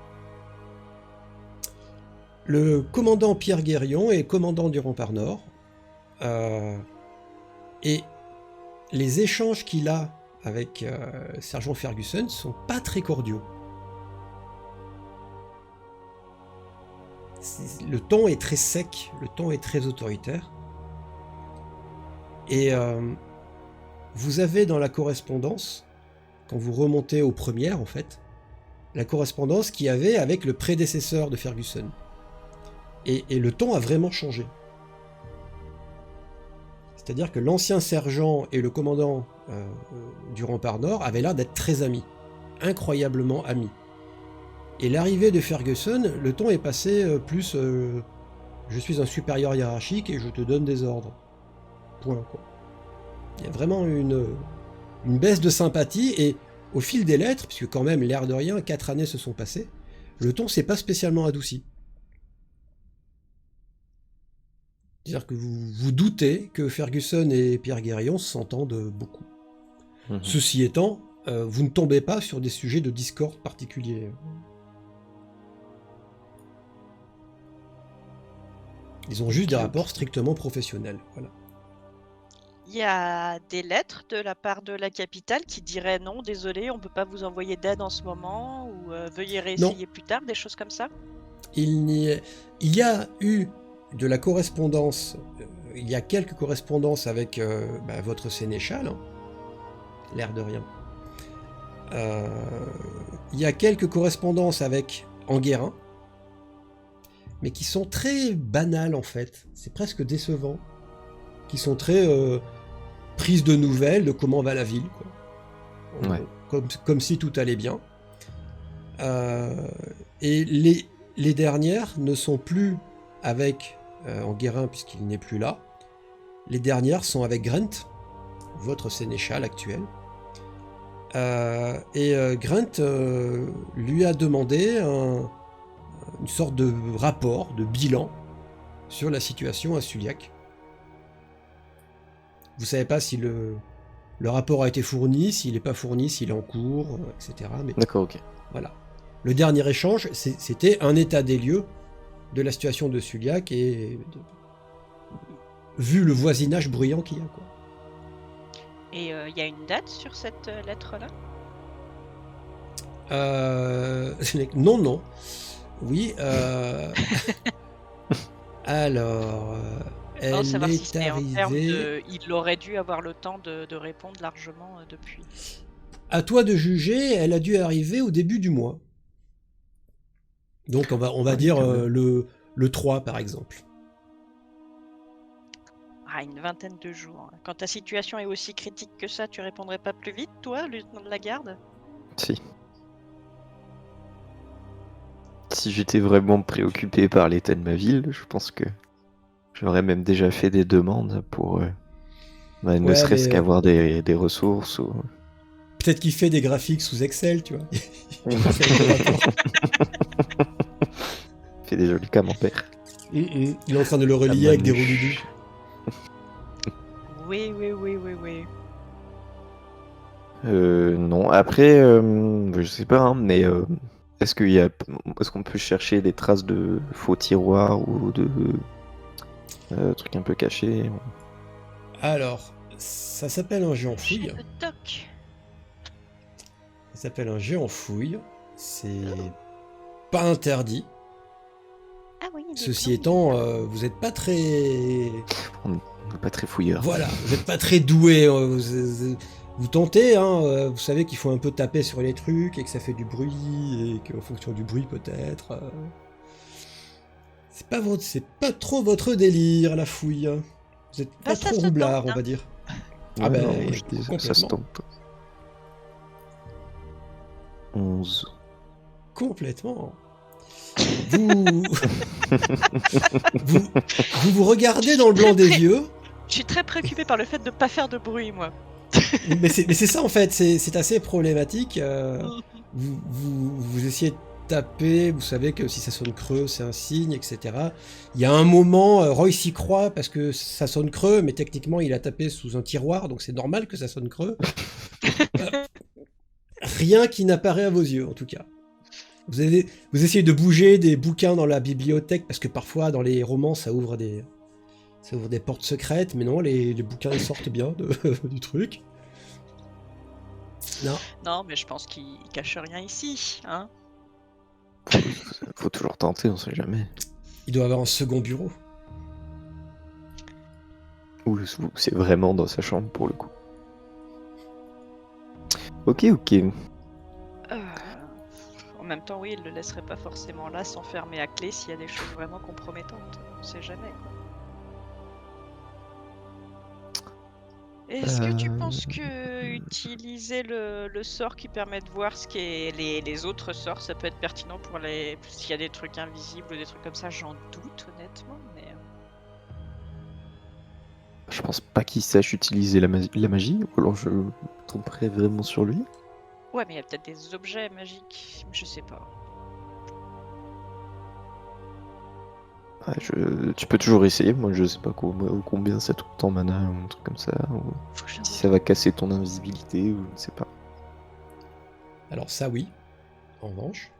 Le commandant Pierre Guérion est commandant du rempart nord, et les échanges qu'il a avec sergent Ferguson sont pas très cordiaux. Le ton est très sec, le ton est très autoritaire. Et vous avez dans la correspondance, quand vous remontez aux premières en fait, la correspondance qu'il y avait avec le prédécesseur de Ferguson. Et le ton a vraiment changé. C'est-à-dire que l'ancien sergent et le commandant du rempart nord avaient l'air d'être très amis, incroyablement amis. Et l'arrivée de Ferguson, le ton est passé plus je suis un supérieur hiérarchique et je te donne des ordres. Point, quoi. Il y a vraiment une baisse de sympathie, et au fil des lettres, puisque quand même, l'air de rien, 4 années se sont passées, le ton s'est pas spécialement adouci. C'est-à-dire que vous doutez que Ferguson et Pierre Guérillon s'entendent beaucoup. Ceci étant, vous ne tombez pas sur des sujets de discorde particuliers. Ils ont juste des rapports strictement professionnels. Voilà. Il y a des lettres de la part de la capitale qui diraient non, désolé, on peut pas vous envoyer d'aide en ce moment, ou veuillez réessayer plus tard, des choses comme ça. Il y a eu de la correspondance, il y a quelques correspondances avec votre sénéchal, hein, l'air de rien. Il y a quelques correspondances avec Enguerrand, mais qui sont très banales en fait. C'est presque décevant. Qui sont très prises de nouvelles de comment va la ville, quoi. Ouais. Comme si tout allait bien. Et les dernières ne sont plus avec Enguerrand, puisqu'il n'est plus là. Les dernières sont avec Grant, votre sénéchal actuel. Grant lui a demandé une sorte de rapport, de bilan sur la situation à Suliac. Vous savez pas si le rapport a été fourni, s'il n'est pas fourni, s'il est en cours, etc. Mais D'accord, ok. voilà. Le dernier échange, c'était un état des lieux de la situation de Suliac, et vu le voisinage bruyant qu'il y a, quoi. Et il y a une date sur cette lettre-là? Non. Oui. Alors, elle savoir si est c'était en termes arrivée... de... Il aurait dû avoir le temps de répondre largement depuis. À toi de juger, elle a dû arriver au début du mois. Donc on va dire le 3 par exemple. Ah, une vingtaine de jours. Quand ta situation est aussi critique que ça, tu répondrais pas plus vite, toi, lieutenant de la garde? Si. Si j'étais vraiment préoccupé par l'état de ma ville, je pense que j'aurais même déjà fait des demandes pour ne serait-ce qu'avoir des ressources. Ou... Peut-être qu'il fait des graphiques sous Excel, tu vois. Il fait des jolis camemberts. Il est en train de le relier avec des rouloudous. Oui. Non, après, je sais pas, hein, mais est-ce qu'on peut chercher des traces de faux tiroirs ou de trucs un peu cachés? Alors, ça s'appelle un jeu en fouille. Ça s'appelle un jeu en fouille. C'est pas interdit. Ah oui, ceci étant, vous n'êtes pas très... On n'est pas très fouilleur. Voilà, vous n'êtes pas très doué. Vous tentez, hein, vous savez qu'il faut un peu taper sur les trucs et que ça fait du bruit, et qu'en fonction du bruit peut-être... C'est pas trop votre délire, la fouille. Vous êtes pas trop roublard, on va dire. Ouais, non, je dis ça se tente. 11. Complètement. Vous vous regardez dans le blanc des yeux. Je suis très préoccupé par le fait de ne pas faire de bruit, moi. mais c'est ça en fait, c'est assez problématique. Vous essayez de taper, vous savez que si ça sonne creux, c'est un signe, etc. Il y a un moment, Roy s'y croit parce que ça sonne creux, mais techniquement il a tapé sous un tiroir, donc c'est normal que ça sonne creux. Rien qui n'apparaît à vos yeux, en tout cas. Vous essayez de bouger des bouquins dans la bibliothèque, parce que parfois, dans les romans, ça ouvre des portes secrètes, mais non, les bouquins ils sortent bien du truc. Non, mais je pense qu'il cache rien ici, hein. Faut toujours tenter, on sait jamais. Il doit avoir un second bureau. Ou c'est vraiment dans sa chambre, pour le coup. Ok. En même temps, oui, il le laisserait pas forcément là, s'enfermer à clé s'il y a des choses vraiment compromettantes. On sait jamais, quoi. Est-ce que tu penses que utiliser le sort qui permet de voir ce qu'est les autres sorts, ça peut être pertinent pour s'il y a des trucs invisibles ou des trucs comme ça? J'en doute, honnêtement, mais... Je pense pas qu'il sache utiliser la magie, ou alors je me tromperais vraiment sur lui. Ouais, mais il y a peut-être des objets magiques. Je sais pas. Ouais, tu peux toujours essayer, moi je sais pas combien ça tout le temps mana ou un truc comme ça, ou Faut que je si ça va casser ton invisibilité ou je ne sais pas. Alors ça oui, en revanche,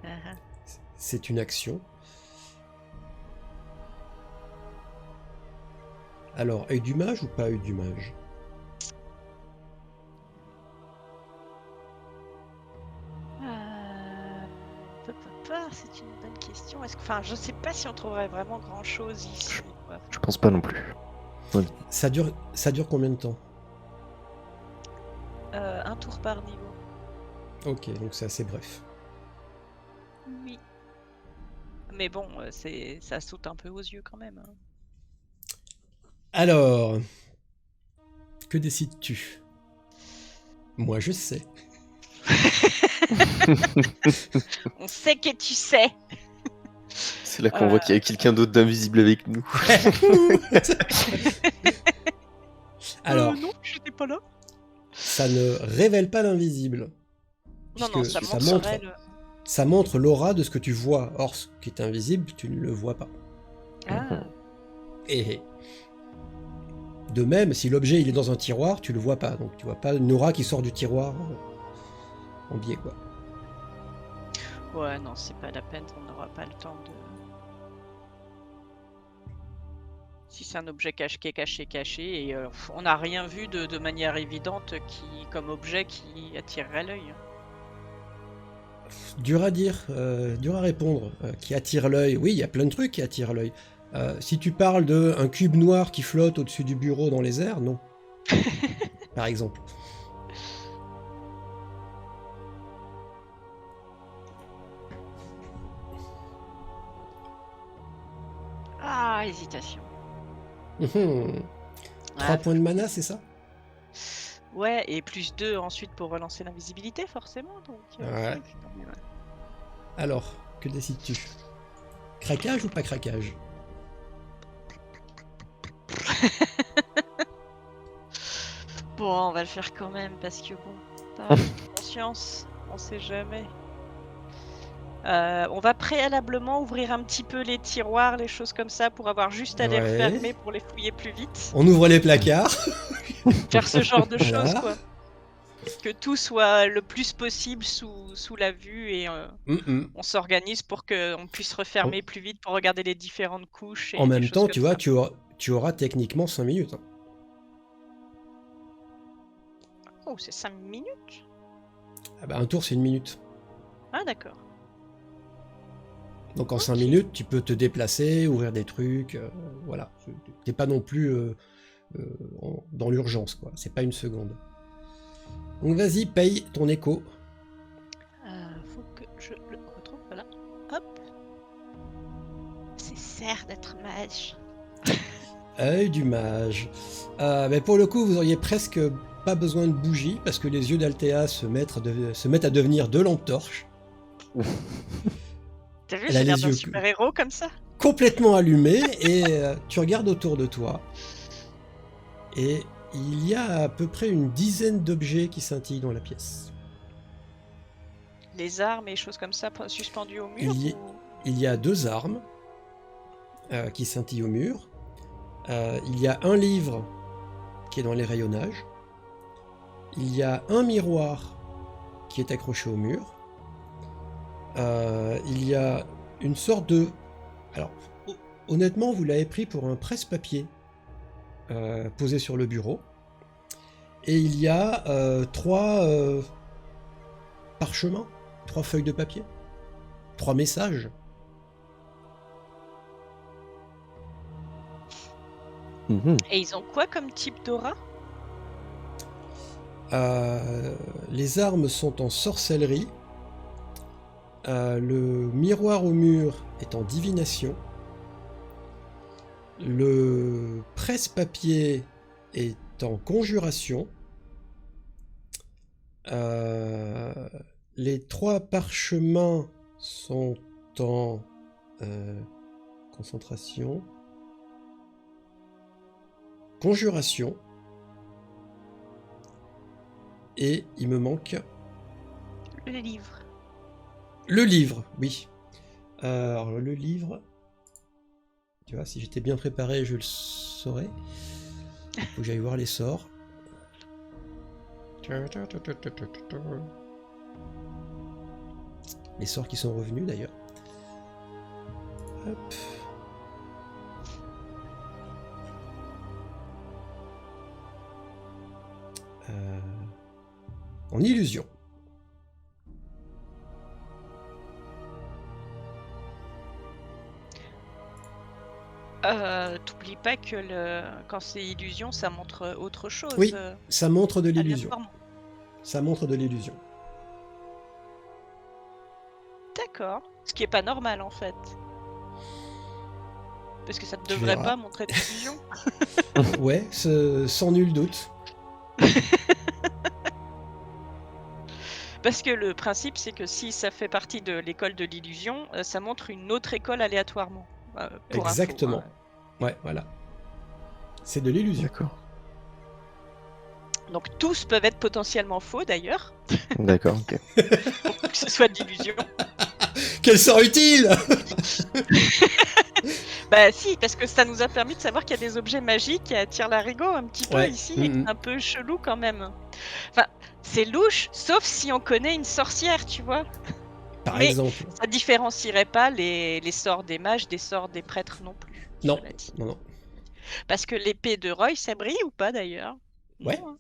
Ah, c'est une action. Alors, œil du mage ou pas œil du mage? c'est une bonne question. Enfin, je sais pas si on trouverait vraiment grand-chose ici. quoi. Je pense pas non plus. Ça dure combien de temps? Un tour par niveau. Ok, donc c'est assez bref. Oui. Mais bon, ça saute un peu aux yeux quand même. hein. Alors, que décides-tu? Moi je sais. On sait que tu sais. C'est là qu'on voit qu'il y a quelqu'un d'autre d'invisible avec nous. Alors, non, j'étais pas là. ça ne révèle pas l'invisible. Non, non, puisque ça montrerait ça montre l'aura de ce que tu vois. Or, ce qui est invisible, tu ne le vois pas. Ah, Et de même, si l'objet il est dans un tiroir, tu le vois pas. Donc tu vois pas une aura qui sort du tiroir en biais, quoi. ouais, non, c'est pas la peine, on n'aura pas le temps de... Si c'est un objet qui est caché, et on n'a rien vu de manière évidente comme objet qui attirerait l'œil. Dur à dire, dur à répondre. Qui attire l'œil? Oui, il y a plein de trucs qui attirent l'œil. Si tu parles d'un cube noir qui flotte au-dessus du bureau dans les airs, non. Par exemple. Ah, hésitation. 3 points de mana, c'est ça? Ouais, et plus 2 ensuite pour relancer l'invisibilité, forcément. Donc, Ouais. c'est quand même- Alors, que décides-tu? Craquage ou pas craquage? Bon, on va le faire quand même, parce que bon, t'as conscience, on sait jamais. On va préalablement ouvrir un petit peu les tiroirs, les choses comme ça, pour avoir juste à les Ouais. refermer pour les fouiller plus vite. On ouvre les placards. Faire ce genre de Voilà. choses, quoi. Que tout soit le plus possible sous la vue et on s'organise pour qu'on puisse refermer plus vite pour regarder les différentes couches. Et En des même choses temps, comme tu vois, ça. tu auras techniquement 5 minutes. hein. Oh, c'est 5 minutes? Ah bah, un tour, c'est 1 minute. Ah, d'accord. Donc en 5 Ok. minutes, tu peux te déplacer, ouvrir des trucs, voilà. T'es pas non plus dans l'urgence, quoi. C'est pas une seconde. Donc vas-y, paye ton écho. Faut que je le retrouve, voilà. Hop. C'est cerf d'être mage. Œil du mage. Mais pour le coup, vous auriez presque pas besoin de bougie, parce que les yeux d'Althea se mettent à devenir deux lampes torches. T'as vu, Elle a j'ai l'air les d'un yeux super-héros comme ça. complètement allumés, et tu regardes autour de toi. Et il y a à peu près une dizaine d'objets qui scintillent dans la pièce. Les armes et choses comme ça suspendues au mur. Il y a 2 armes qui scintillent au mur. Il y a un livre qui est dans les rayonnages. Il y a un miroir qui est accroché au mur. Il y a une sorte de... Alors, honnêtement, vous l'avez pris pour un presse-papier posé sur le bureau. Et il y a 3 parchemins, 3 feuilles de papier, 3 messages. Et ils ont quoi comme type d'aura? Les armes sont en sorcellerie. Le miroir au mur est en divination. Le presse-papier est en conjuration. Les 3 parchemins sont en concentration. conjuration. Et il me manque Le livre. le livre, oui. Alors le livre, tu vois, si j'étais bien préparé, je le saurais. Faut que j'aille voir les sorts. Les sorts qui sont revenus d'ailleurs. Hop. En illusion. T'oublies pas que quand c'est illusion, ça montre autre chose. Oui, ça montre de l'illusion. aléatoirement. Ça montre de l'illusion. D'accord. Ce qui est pas normal en fait. Parce que ça ne Tu devrait verras. pas montrer de l'illusion. Ouais, sans nul doute. Parce que le principe, c'est que si ça fait partie de l'école de l'illusion, ça montre une autre école aléatoirement. Pour info, Exactement. hein. Ouais, voilà. C'est de l'illusion. D'accord. Donc tous peuvent être potentiellement faux d'ailleurs, D'accord, ok. pour que ce soit de l'illusion. Quel sort utile! Bah si, parce que ça nous a permis de savoir qu'il y a des objets magiques qui attirent l'arigot un petit peu Ouais. ici, et un peu chelou quand même. Enfin, c'est louche, sauf si on connaît une sorcière, tu vois. Par Mais- exemple. Ça différencierait pas les sorts des mages des sorts des prêtres non plus. Non. cela dit. Non, non. Parce que l'épée de Roy, ça brille ou pas d'ailleurs? Ouais. Non, hein.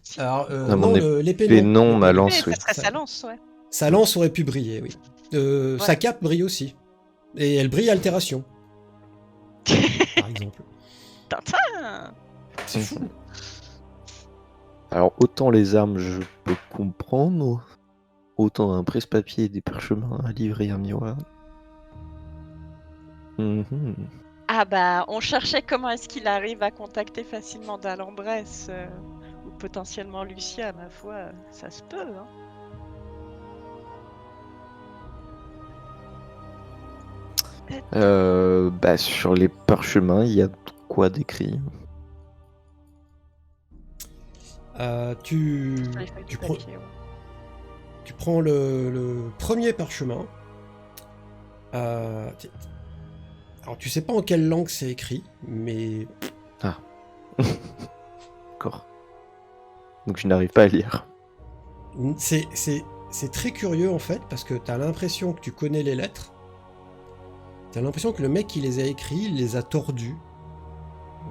Si. Alors, Ah, non, mon l'épée épée, non. non, ma L'épée, lance, Ça oui. serait Ça- sa lance, ouais. Sa lance aurait pu briller, oui. Sa cape brille aussi. Et elle brille altération, par exemple. Tintin. C'est fou. Alors, autant les armes, je peux comprendre. Autant un presse-papier, des parchemins, un livre et un miroir. Mhm. Ah bah, on cherchait comment est-ce qu'il arrive à contacter facilement D'Alembres ou potentiellement Lucia, ma foi, ça se peut, hein. Bah, sur les parchemins, il y a quoi d'écrit? Tu Sur les feuilles de prends- papier, ouais. tu prends le premier parchemin. Alors, tu sais pas en quelle langue c'est écrit, mais D'accord. Donc je n'arrive pas à lire. c'est très curieux en fait, parce que t'as l'impression que tu connais les lettres. T'as l'impression que le mec qui les a écrits, il les a tordus,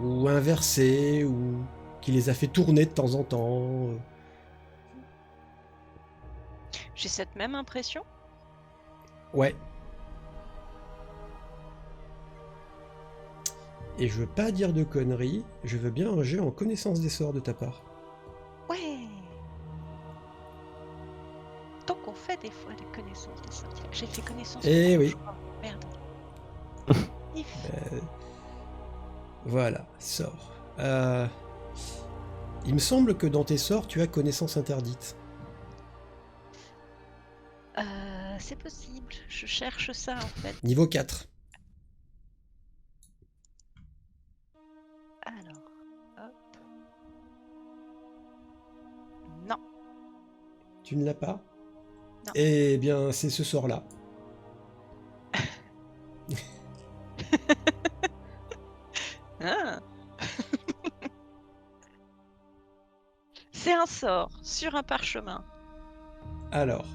ou inversés, ou qu'il les a fait tourner de temps en temps. J'ai cette même impression. Ouais. Et je veux pas dire de conneries, je veux bien un jet en connaissance des sorts de ta part. Ouais. Donc on fait des fois des connaissances des sorts. J'ai fait connaissance. Eh de oui. je crois. Merde. If. Voilà, sort. Il me semble que dans tes sorts, tu as connaissance interdite. C'est possible. Je cherche ça en fait. Niveau 4. Alors, hop. Non. Tu ne l'as pas? Non. Eh bien, c'est ce sort-là. Ah. C'est un sort sur un parchemin. Alors,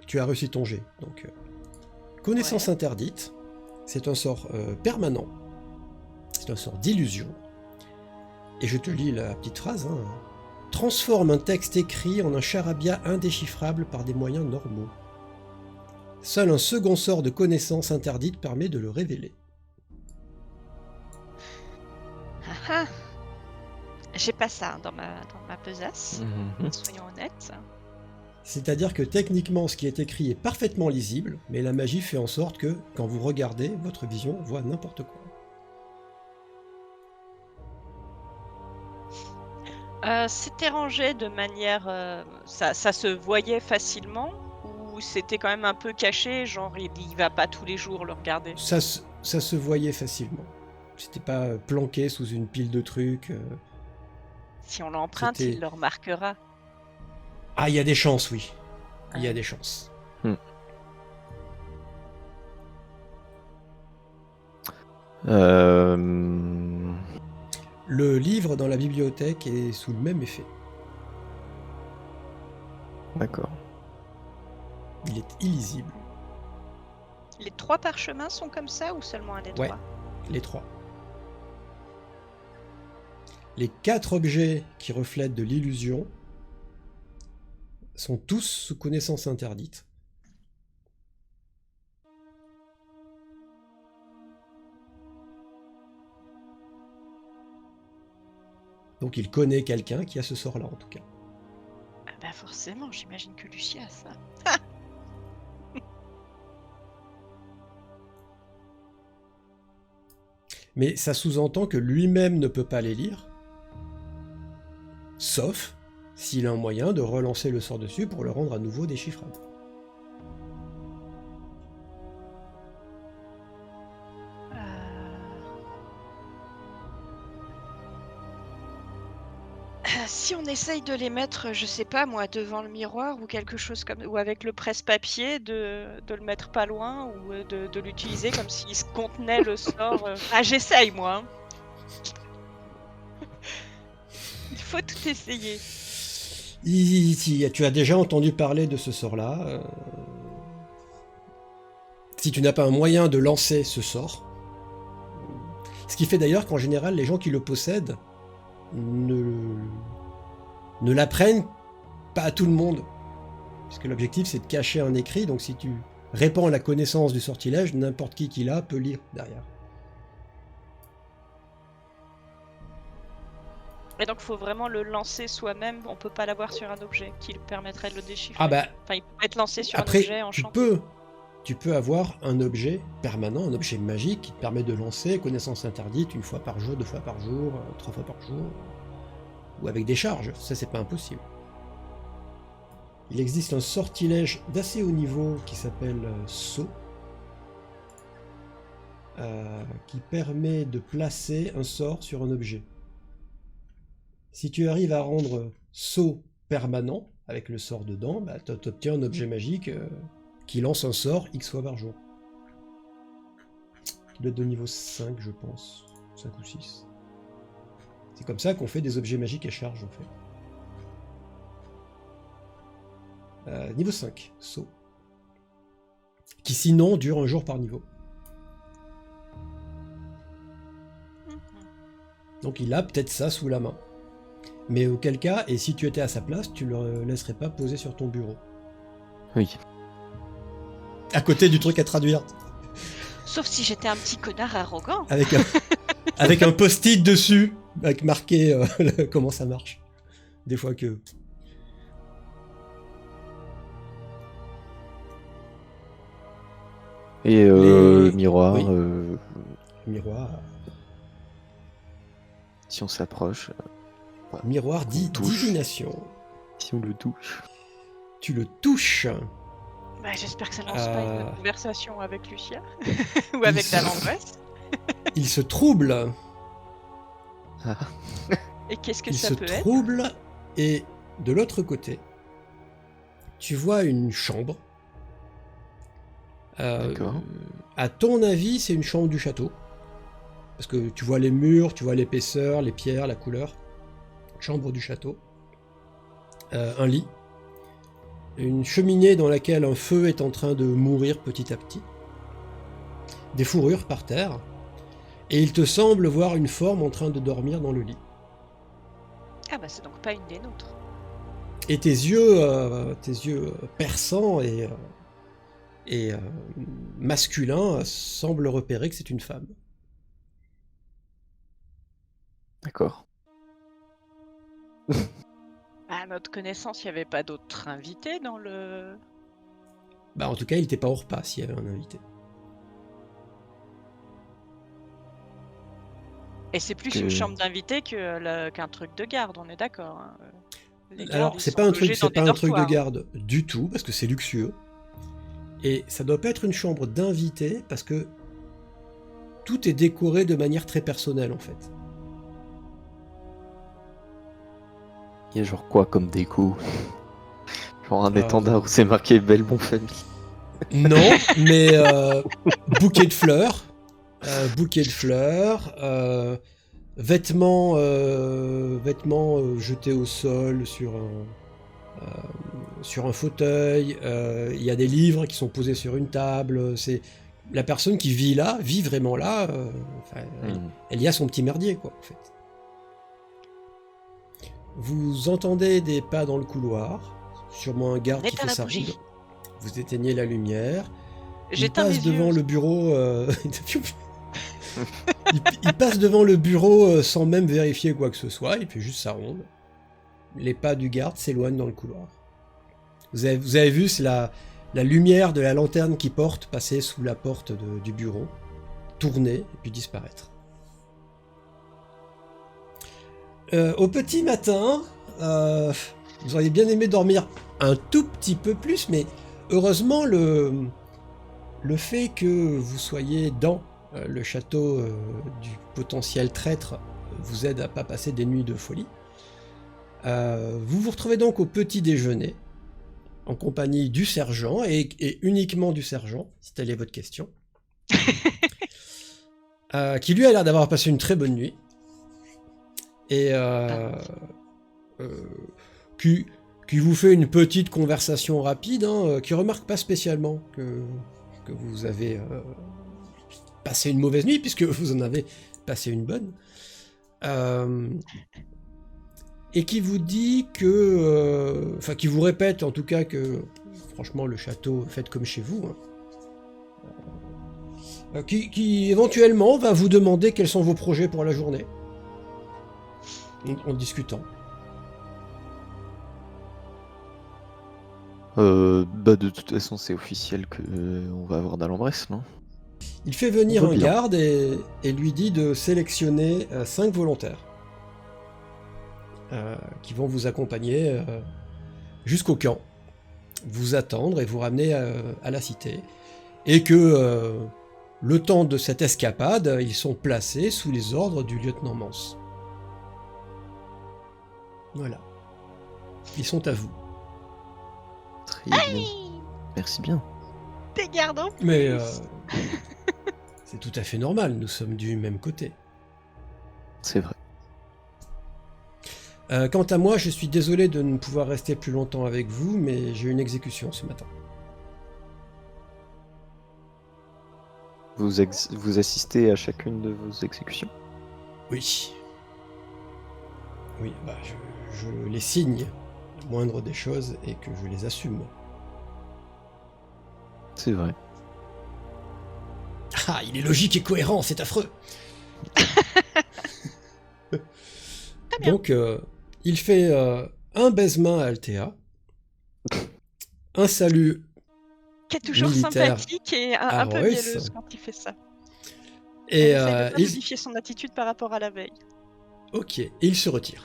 tu as réussi ton jet. Donc, connaissance interdite, c'est un sort permanent. C'est un sort d'illusion. Et je te lis la petite phrase. Hein. Transforme un texte écrit en un charabia indéchiffrable par des moyens normaux. Seul un second sort de connaissance interdite permet de le révéler. Ah ah. J'ai pas ça dans ma besace. Mhm. Soyons honnêtes. C'est-à-dire que techniquement, ce qui est écrit est parfaitement lisible, mais la magie fait en sorte que, quand vous regardez, votre vision voit n'importe quoi. C'était rangé de manière... ça se voyait facilement ou c'était quand même un peu caché, genre il va pas tous les jours le regarder? Ça se voyait facilement. C'était pas planqué sous une pile de trucs. Si on l'emprunte, C'était- il le remarquera. Ah, il y a des chances, oui. Il y a des chances. Euh, Le livre dans la bibliothèque est sous le même effet. D'accord. Il est illisible. Les 3 parchemins sont comme ça ou seulement un des Ouais. 3? Les 3. Les 4 objets qui reflètent de l'illusion sont tous sous connaissance interdite. Donc il connaît quelqu'un qui a ce sort-là en tout cas. Ah bah forcément, j'imagine que Lucie a ça. Mais ça sous-entend que lui-même ne peut pas les lire, sauf s'il a un moyen de relancer le sort dessus pour le rendre à nouveau déchiffrable. Si on essaye de les mettre, je sais pas moi, devant le miroir ou quelque chose comme, ou avec le presse-papier, de le mettre pas loin ou de l'utiliser comme s'il se contenait le sort. Ah, j'essaye moi. Il faut tout essayer. Tu as déjà entendu parler de ce sort-là. Si tu n'as pas un moyen de lancer ce sort, ce qui fait d'ailleurs qu'en général, les gens qui le possèdent ne l'apprennent pas à tout le monde. Puisque l'objectif, c'est de cacher un écrit, donc si tu répands la connaissance du sortilège, n'importe qui l'a peut lire derrière. Et donc, faut vraiment le lancer soi-même. On peut pas l'avoir sur un objet qui lui permettrait de le déchiffrer. Ah bah, Enfin, il peut être lancé sur un après, objet enchanté. tu peux avoir un objet permanent, un objet magique qui te permet de lancer connaissance interdite 1 fois par jour, 2 fois par jour, 3 fois par jour, ou avec des charges. Ça, c'est pas impossible. Il existe un sortilège d'assez haut niveau qui s'appelle Sceau, qui permet de placer un sort sur un objet. Si tu arrives à rendre Sceau permanent, avec le sort dedans, bah, tu obtiens un objet magique qui lance un sort X fois par jour. Il doit être de niveau 5, je pense. 5 ou 6. C'est comme ça qu'on fait des objets magiques à charge, en fait. Niveau 5, Sceau. Qui sinon dure 1 jour par niveau. Donc il a peut-être ça sous la main. Mais auquel cas, et si tu étais à sa place, tu le laisserais pas poser sur ton bureau. Oui. À côté du truc à traduire. Sauf si j'étais un petit connard arrogant. Avec un post-it dessus, avec marqué comment ça marche. Des fois que... Et le miroir, oui. Le miroir... si on s'approche, Miroir dit touche. divination. Si on le touche. Tu le touches. Bah, j'espère que ça lance pas une conversation avec Lucia. Ou avec Dalandresse. Il se trouble. Ah. Et qu'est-ce que Il ça se peut être? trouble, et de l'autre côté, tu vois une chambre. D'accord. À ton avis, c'est une chambre du château. Parce que tu vois les murs, tu vois l'épaisseur, les pierres, la couleur. Chambre du château. Un lit. Une cheminée dans laquelle un feu est en train de mourir petit à petit. Des fourrures par terre. Et il te semble voir une forme en train de dormir dans le lit. Ah bah c'est donc pas une des nôtres. Et tes yeux perçants et masculins semblent repérer que c'est une femme. D'accord. À notre connaissance, il n'y avait pas d'autres invités dans le... Bah en tout cas, il n'était pas au repas s'il y avait un invité. Et c'est plus une chambre d'invités qu'un truc de garde, on est d'accord. Hein. Alors, c'est pas un truc de garde du tout, parce que c'est luxueux. Et ça doit pas être une chambre d'invités, parce que tout est décoré de manière très personnelle en fait. Il y a genre quoi comme déco? Genre un Euh, étendard où c'est marqué Belmont Famille. Non, mais bouquet de fleurs, vêtements, jetés au sol sur un fauteuil. Il y a des livres qui sont posés sur une table. C'est la personne qui vit là, vit vraiment là. Elle y a son petit merdier quoi en fait. Vous entendez des pas dans le couloir, sûrement un garde On qui éteint fait la sa bougie. ronde. Vous éteignez la lumière. Il J'éteins passe mes yeux. devant le bureau. Il passe devant le bureau sans même vérifier quoi que ce soit. Il fait juste sa ronde. Les pas du garde s'éloignent dans le couloir. Vous avez vu, c'est la lumière de la lanterne qui porte passer sous la porte du bureau, tourner et puis disparaître. Au petit matin, vous auriez bien aimé dormir un tout petit peu plus, mais heureusement le fait que vous soyez dans le château du potentiel traître vous aide à pas passer des nuits de folie. Vous vous retrouvez donc au petit déjeuner en compagnie du sergent et uniquement du sergent, si telle est votre question, qui lui a l'air d'avoir passé une très bonne nuit et qui vous fait une petite conversation rapide, qui remarque pas spécialement que vous avez passé une mauvaise nuit, puisque vous en avez passé une bonne, et qui vous dit que, enfin qui vous répète en tout cas que, franchement, le château, faites comme chez vous, qui éventuellement va vous demander quels sont vos projets pour la journée, en discutant. De toute façon, c'est officiel que on va avoir d'Alembres, non? Il fait venir On veut un bien. garde et lui dit de sélectionner 5 volontaires qui vont vous accompagner jusqu'au camp, vous attendre et vous ramener à la cité, et que le temps de cette escapade, ils sont placés sous les ordres du lieutenant Mance. Voilà. Ils sont à vous. Très bien. Merci bien. T'es gardant. Mais c'est tout à fait normal, nous sommes du même côté. C'est vrai. Quant à moi, je suis désolé de ne pouvoir rester plus longtemps avec vous, mais j'ai une exécution ce matin. Vous assistez à chacune de vos exécutions? Oui. Oui, bah je les signe, la moindre des choses, et que je les assume. C'est vrai. Ah, il est logique et cohérent, c'est affreux. Donc, il fait un baise-main à Althea, un salut Qui est toujours militaire sympathique et à un peu Royce, mielleuse quand il fait ça. et Elle essaie de pas il... modifier son attitude par rapport à la veille. Ok, et il se retire.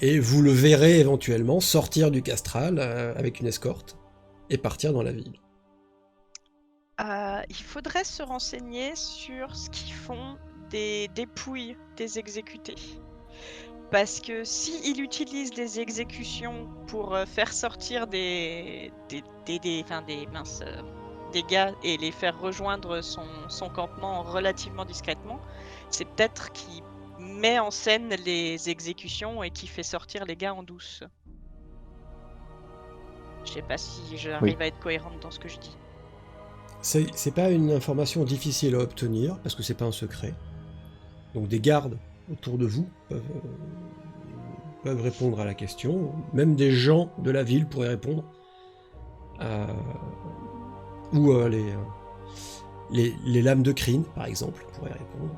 Et vous le verrez éventuellement sortir du castral avec une escorte et partir dans la ville. Il faudrait se renseigner sur ce qu'ils font des dépouilles des exécutés. Parce que s'il utilise des exécutions pour faire sortir des gars et les faire rejoindre son campement relativement discrètement, c'est peut-être qu'il met en scène les exécutions et qui fait sortir les gars en douce. Je sais pas si j'arrive à être cohérente dans ce que je dis. C'est pas une information difficile à obtenir, parce que c'est pas un secret. Donc des gardes autour de vous peuvent répondre à la question. Même des gens de la ville pourraient répondre. Ou les lames de crine, par exemple, pourraient répondre.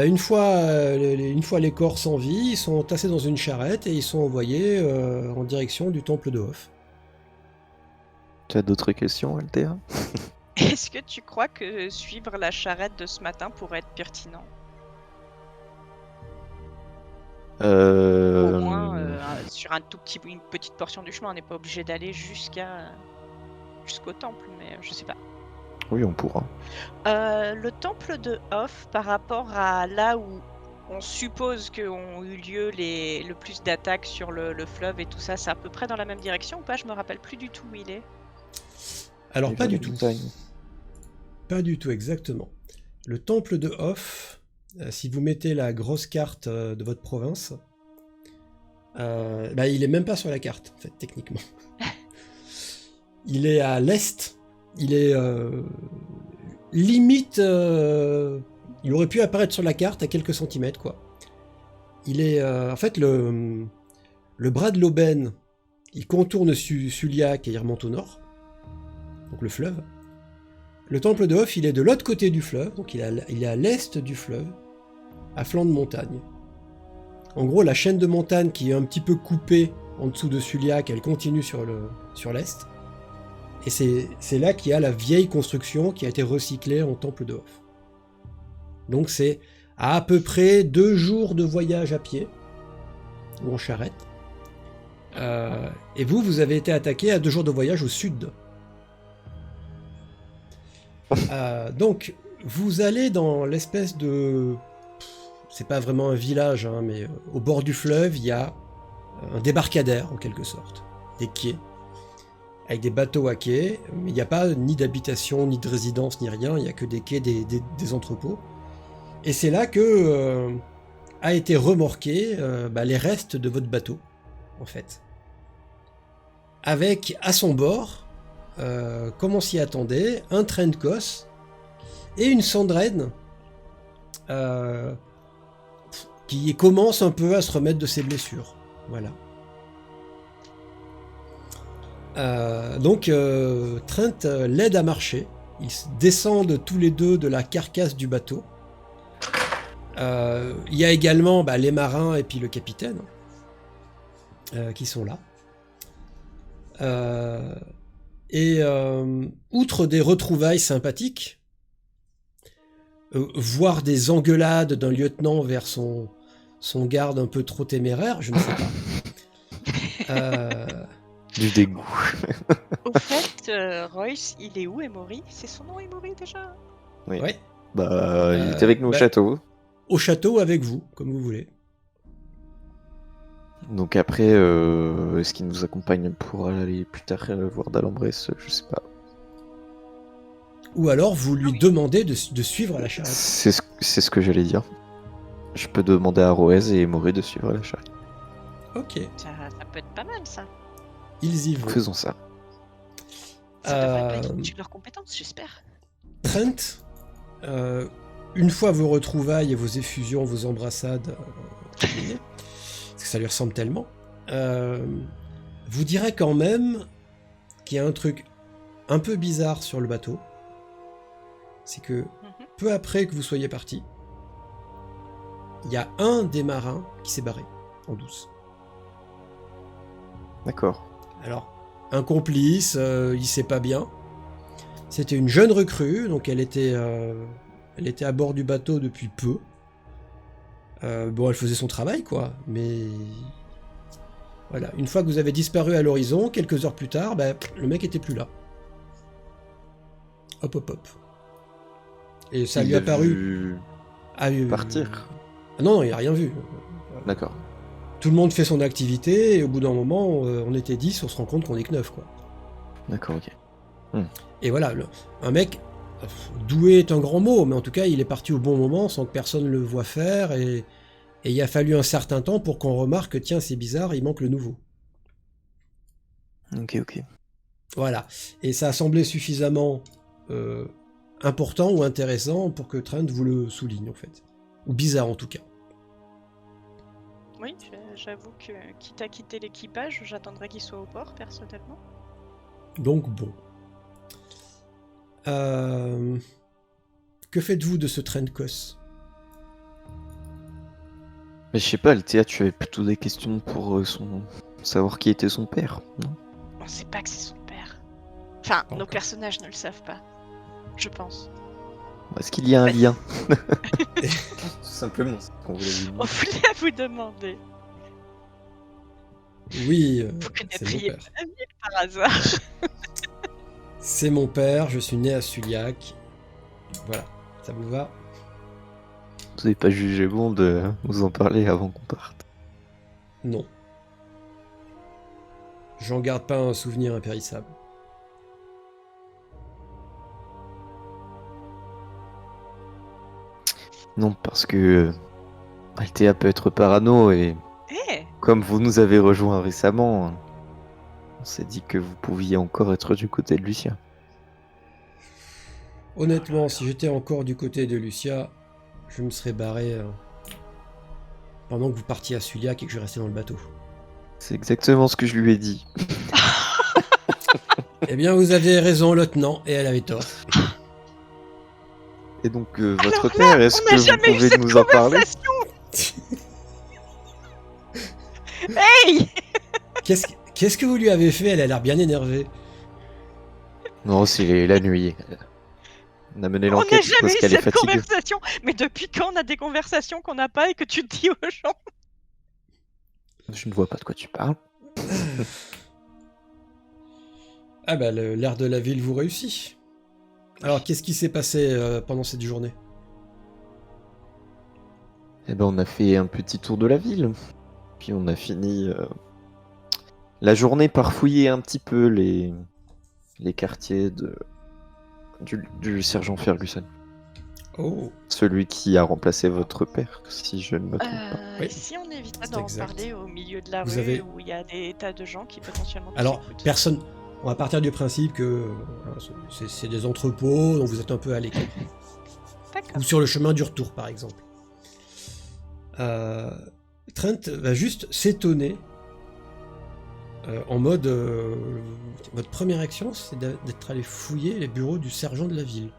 Une fois les corps sans vie, ils sont tassés dans une charrette et ils sont envoyés en direction du temple de Hof. Tu as d'autres questions, Althea? Est-ce que tu crois que suivre la charrette de ce matin pourrait être pertinent? Au moins, sur une petite portion du chemin, on n'est pas obligé d'aller jusqu'au temple, mais je sais pas. Oui, on pourra. Le temple de Hoth, par rapport à là où on suppose qu'ont eu lieu le plus d'attaques sur le fleuve et tout ça, c'est à peu près dans la même direction ou pas? Je me rappelle plus du tout où il est. Alors Et pas vers du les tout. montagnes. Pas du tout, exactement. Le temple de Hoth, si vous mettez la grosse carte de votre province, il est même pas sur la carte, en fait, techniquement. Il est à l'est. Il est limite... il aurait pu apparaître sur la carte à quelques centimètres, quoi. Il est... en fait, le bras de l'Aubène, il contourne Suliac et il remonte au nord. Donc le fleuve. Le temple de Hoth, il est de l'autre côté du fleuve, donc il est à l'est du fleuve, à flanc de montagne. En gros, la chaîne de montagne qui est un petit peu coupée en dessous de Suliac, elle continue sur l'est. Et c'est là qu'il y a la vieille construction qui a été recyclée en temple de Hoth. Donc c'est à peu près 2 jours de voyage à pied, ou en charrette. Et vous avez été attaqué à 2 jours de voyage au sud. Donc, vous allez dans l'espèce de... C'est pas vraiment un village, hein, mais au bord du fleuve, il y a un débarcadère, en quelque sorte. Des quais. Avec des bateaux à quai, mais il n'y a pas ni d'habitation, ni de résidence, ni rien. Il n'y a que des quais, des entrepôts. Et c'est là que a été remorqué les restes de votre bateau, en fait. Avec, à son bord... comme on s'y attendait, un Trendkos et une Sandrine qui commence un peu à se remettre de ses blessures. Voilà. Donc Trent l'aide à marcher. Ils descendent tous les deux de la carcasse du bateau. Il y a également les marins et puis le capitaine qui sont là. Et outre des retrouvailles sympathiques, voire des engueulades d'un lieutenant vers son garde un peu trop téméraire, je ne sais pas. Du dégoût. Au fait, Royce, il est où, Emory? C'est son nom, Emory, déjà? Oui. Ouais. Il était avec nous au château. Au château avec vous, comme vous voulez. Donc après, est-ce qu'il nous accompagne pour aller plus tard voir Dalembres? Je sais pas. Ou alors vous lui demandez de suivre la charrette. C'est ce que j'allais dire. Je peux demander à Roez et Emory de suivre la charrette. Ok, Ça peut être pas mal, ça. ils y vont. Faisons ça. Ça devrait pas être de leurs compétences, j'espère. Trent, une fois vos retrouvailles et vos effusions, vos embrassades terminées, parce que ça lui ressemble tellement, vous direz quand même qu'il y a un truc un peu bizarre sur le bateau. C'est que peu après que vous soyez parti, il y a un des marins qui s'est barré en douce. D'accord. Alors, un complice, il sait pas bien. C'était une jeune recrue, donc elle était à bord du bateau depuis peu. Elle faisait son travail, quoi, mais... Voilà, une fois que vous avez disparu à l'horizon, quelques heures plus tard, le mec était plus là. Hop, hop, hop. Et ça lui a paru... partir. Non, il a rien vu. D'accord. Tout le monde fait son activité, et au bout d'un moment, on était 10, on se rend compte qu'on est que 9, quoi. D'accord, ok. Et voilà, un mec... doué est un grand mot, mais en tout cas, il est parti au bon moment sans que personne le voie faire, et il a fallu un certain temps pour qu'on remarque que, tiens, c'est bizarre, il manque le nouveau. Ok. Voilà. Et ça a semblé suffisamment important ou intéressant pour que Trent vous le souligne, en fait. Ou bizarre, en tout cas. Oui, j'avoue que, quitte à quitter l'équipage, j'attendrai qu'il soit au port, personnellement. Donc, bon. Que faites-vous de ce Trendkos? Mais je sais pas, Althea, tu avais plutôt des questions pour savoir qui était son père, non? On sait pas que c'est son père. Enfin, nos Encore. personnages ne le savent pas. Je pense. Est-ce qu'il y a un lien? Tout simplement, c'est ce qu'on voulait vous On dire. voulait vous demander. Oui, Vous c'est mon connaîtriez père. pas la ville par hasard. C'est mon père, je suis né à Suliac. Voilà, ça vous va? Vous n'avez pas jugé bon de vous en parler avant qu'on parte. Non. J'en garde pas un souvenir impérissable. Non, parce que Althea peut être parano et Eh comme vous nous avez rejoints récemment, on s'est dit que vous pouviez encore être du côté de Lucien. Honnêtement, si j'étais encore du côté de Lucia, je me serais barré pendant que vous partiez à Suliac et que je restais dans le bateau. C'est exactement ce que je lui ai dit. Eh bien, vous avez raison, lieutenant, et elle avait tort. Et donc, votre Alors père, est-ce on que n'a vous jamais eu pouvez cette nous en parler? Hey Qu'est-ce que vous lui avez fait? Elle a l'air bien énervée. Non, c'est la nuit. On a mené On n'a l'enquête, je jamais suppose eu qu'elle est cette fatiguée. conversation. Mais depuis quand on a des conversations qu'on n'a pas et que tu dis aux gens? Je ne vois pas de quoi tu parles. Ah bah, l'air de la ville vous réussit. Alors, qu'est-ce qui s'est passé pendant cette journée? Eh ben, on a fait un petit tour de la ville. Puis on a fini la journée par fouiller un petit peu les quartiers du sergent Ferguson. Oh, Celui qui a remplacé votre père, si je ne me trompe pas. Oui. Et si on évitait C'est d'en exact. parler au milieu de la Vous rue avez- où il y a des tas de gens qui potentiellement nous alors, écoutent? personne... On va partir du principe que c'est des entrepôts, donc vous êtes un peu à l'écart. D'accord. Ou sur le chemin du retour, par exemple. Trent va juste s'étonner en mode... votre première action, c'est d'être allé fouiller les bureaux du sergent de la ville.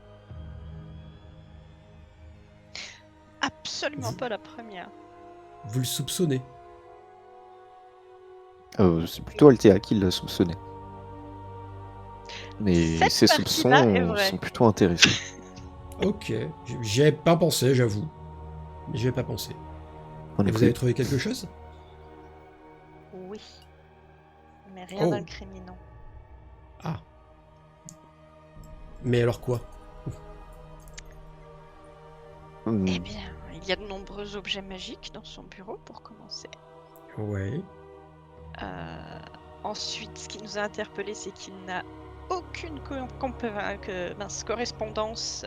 Absolument pas la première. Vous le soupçonnez. C'est plutôt Althea qui l'a soupçonné. Mais Cette ses partie-là est soupçons vraie. sont plutôt intéressants. Ok, j'y ai pas pensé, j'avoue. J'y ai pas pensé. On Et est vous plus. avez trouvé quelque chose? Oui. Mais rien Oh. d'incriminant. Ah. Mais alors quoi? Hmm, Eh bien, il y a de nombreux objets magiques dans son bureau pour commencer. Ouais. Ensuite, ce qui nous a interpellés, c'est qu'il n'a aucune correspondance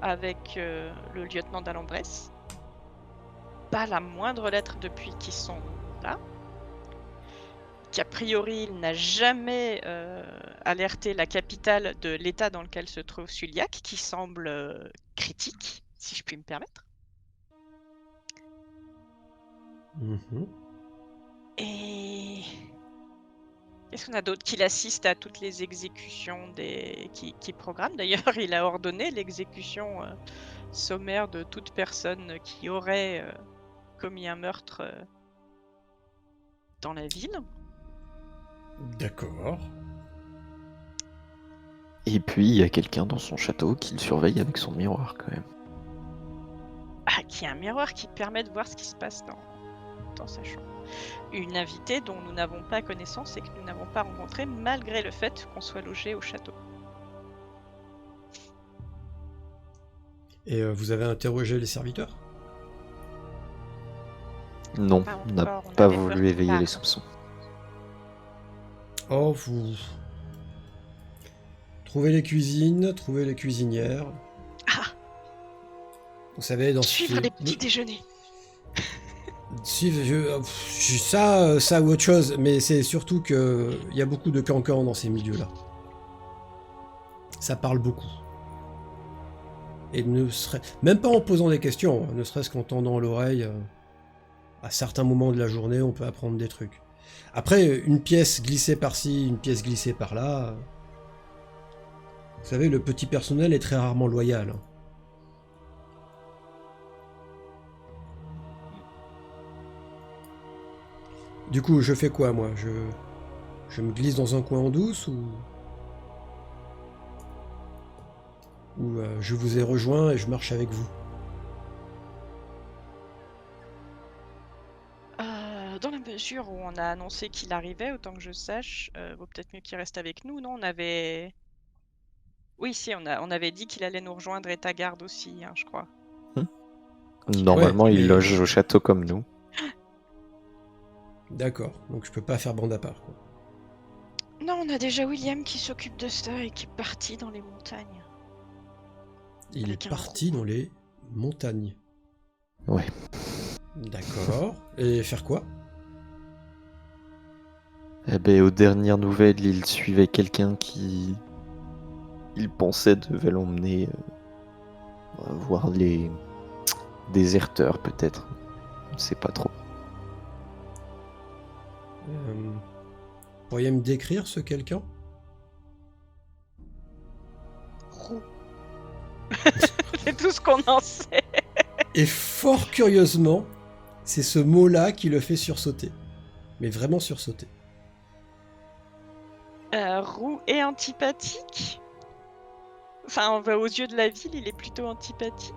avec le lieutenant d'Alembres. Pas la moindre lettre depuis qu'ils sont là. Qu'a priori, il n'a jamais alerté la capitale de l'état dans lequel se trouve Suliac, qui semble critique, si je puis me permettre. Mhm. Et qu'est-ce qu'on a d'autre? Qu'il assiste à toutes les exécutions qui programme. D'ailleurs, il a ordonné l'exécution sommaire de toute personne qui aurait commis un meurtre dans la ville. D'accord. Et puis il y a quelqu'un dans son château qui le surveille avec son miroir quand même. Ah, qui a un miroir qui permet de voir ce qui se passe dans sa chambre. Une invitée dont nous n'avons pas connaissance et que nous n'avons pas rencontrée malgré le fait qu'on soit logé au château. Et vous avez interrogé les serviteurs? Non, Pas on n'a encore, on pas avait peur voulu qu'il éveiller parle. les soupçons. Oh, vous... Trouvez les cuisines, trouvez les cuisinières. Ah, Vous savez, dans suivre les petits déjeuners. Suivre, ça ou autre chose, mais c'est surtout que il y a beaucoup de cancans dans ces milieux-là. Ça parle beaucoup. Et même pas en posant des questions, ne serait-ce qu'en tendant l'oreille, à certains moments de la journée, on peut apprendre des trucs. Après, une pièce glissée par-ci, une pièce glissée par-là... Vous savez, le petit personnel est très rarement loyal. Du coup, je fais quoi, moi? Je me glisse dans un coin en douce ou je vous ai rejoint et je marche avec vous? Dans la mesure où on a annoncé qu'il arrivait, autant que je sache, vaut peut-être mieux qu'il reste avec nous, non? On avait Oui, si, on avait dit qu'il allait nous rejoindre et ta garde aussi, hein, je crois. Normalement, Ouais, il mais- loge au château comme nous. D'accord, donc je peux pas faire bande à part, quoi. Non, on a déjà William qui s'occupe de ça et qui est parti dans les montagnes. Il Avec est un parti dans les montagnes. Ouais. D'accord. Et faire quoi? Eh ben, aux dernières nouvelles, il suivait quelqu'un qui, il pensait devait l'emmener voir les déserteurs, peut-être. Je ne sais pas trop. Pourriez me décrire ce quelqu'un? roux. C'est tout ce qu'on en sait. Et fort curieusement, c'est ce mot-là qui le fait sursauter. Mais vraiment sursauter. Roux et antipathique. Enfin, on va aux yeux de la ville, il est plutôt antipathique.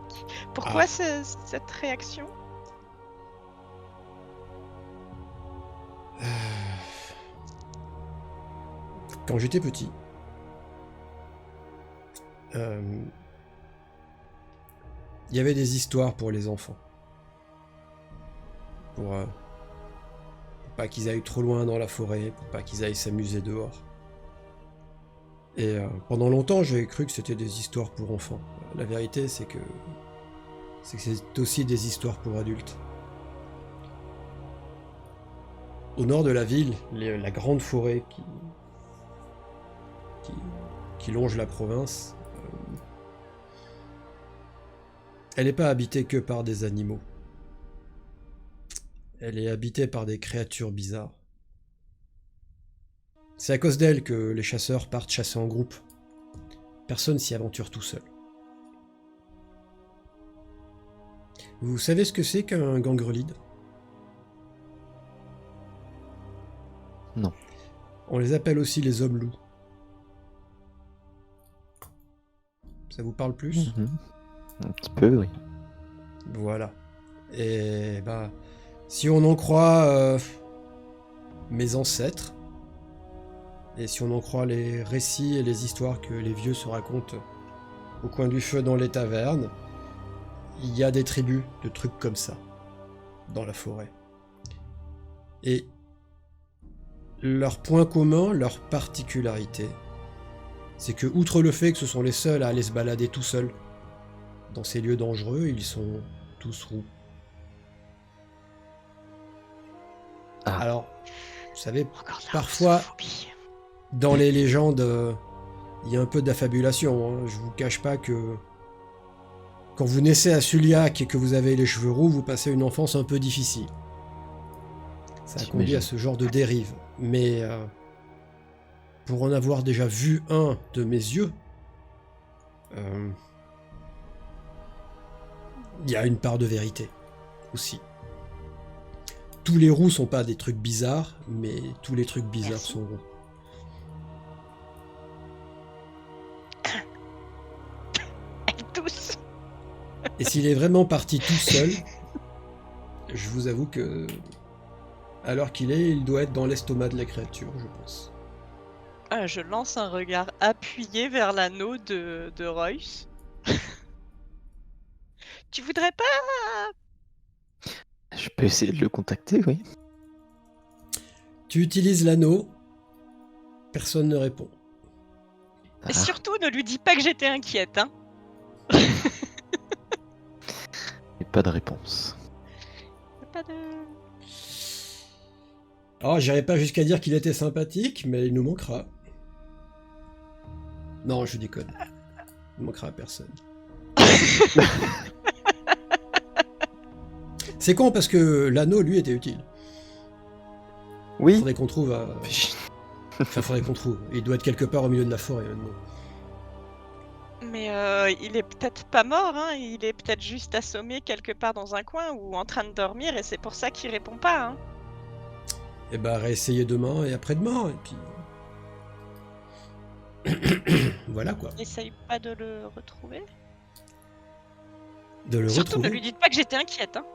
Pourquoi Ah. cette réaction? Quand j'étais petit, il y avait des histoires pour les enfants. Pour pas qu'ils aillent trop loin dans la forêt, pour pas qu'ils aillent s'amuser dehors. Et pendant longtemps, j'ai cru que c'était des histoires pour enfants. La vérité, c'est que c'est aussi des histoires pour adultes. Au nord de la ville, la grande forêt qui longe la province, elle n'est pas habitée que par des animaux. Elle est habitée par des créatures bizarres. C'est à cause d'elle que les chasseurs partent chasser en groupe. Personne s'y aventure tout seul. Vous savez ce que c'est qu'un gangrelide? Non. On les appelle aussi les hommes loups. Ça vous parle plus? Un petit peu, oui. Voilà. Et bah, si on en croit mes ancêtres, et si on en croit les récits et les histoires que les vieux se racontent au coin du feu dans les tavernes, il y a des tribus de trucs comme ça dans la forêt. Et leur point commun, leur particularité, c'est que, outre le fait que ce sont les seuls à aller se balader tout seuls dans ces lieux dangereux, ils sont tous roux. Ah. Alors, vous savez, Encore de la parfois, russophobie. dans les légendes, il y a un peu d'affabulation. Hein. Je vous cache pas que quand vous naissez à Suliac et que vous avez les cheveux roux, vous passez une enfance un peu difficile. Ça a conduit à ce genre de dérive. Mais pour en avoir déjà vu un de mes yeux, il y a une part de vérité aussi. Tous les roux sont pas des trucs bizarres, mais tous les trucs bizarres Merci. sont roux. Tous. Et s'il est vraiment parti tout seul, je vous avoue que, à l'heure qu'il est, il doit être dans l'estomac de la créature, je pense. Je lance un regard appuyé vers l'anneau de Royce. Tu voudrais pas? Je peux essayer de le contacter, oui. Tu utilises l'anneau, personne ne répond. Et surtout, ne lui dis pas que j'étais inquiète, hein. Et pas de réponse. Pas de... Alors, j'irai pas jusqu'à dire qu'il était sympathique, mais il nous manquera. Non, je déconne. Il manquera à personne. C'est con parce que l'anneau, lui, était utile. Oui. Faudrait qu'on trouve. Enfin, faudrait qu'on trouve. Il doit être quelque part au milieu de la forêt maintenant. Mais il est peut-être pas mort, hein. Il est peut-être juste assommé quelque part dans un coin ou en train de dormir et c'est pour ça qu'il répond pas, hein. Et bah, réessayer demain et après-demain, et puis. Voilà quoi. N'essaye pas de le retrouver. De le Surtout, retrouver. ne lui dites pas que j'étais inquiète, hein.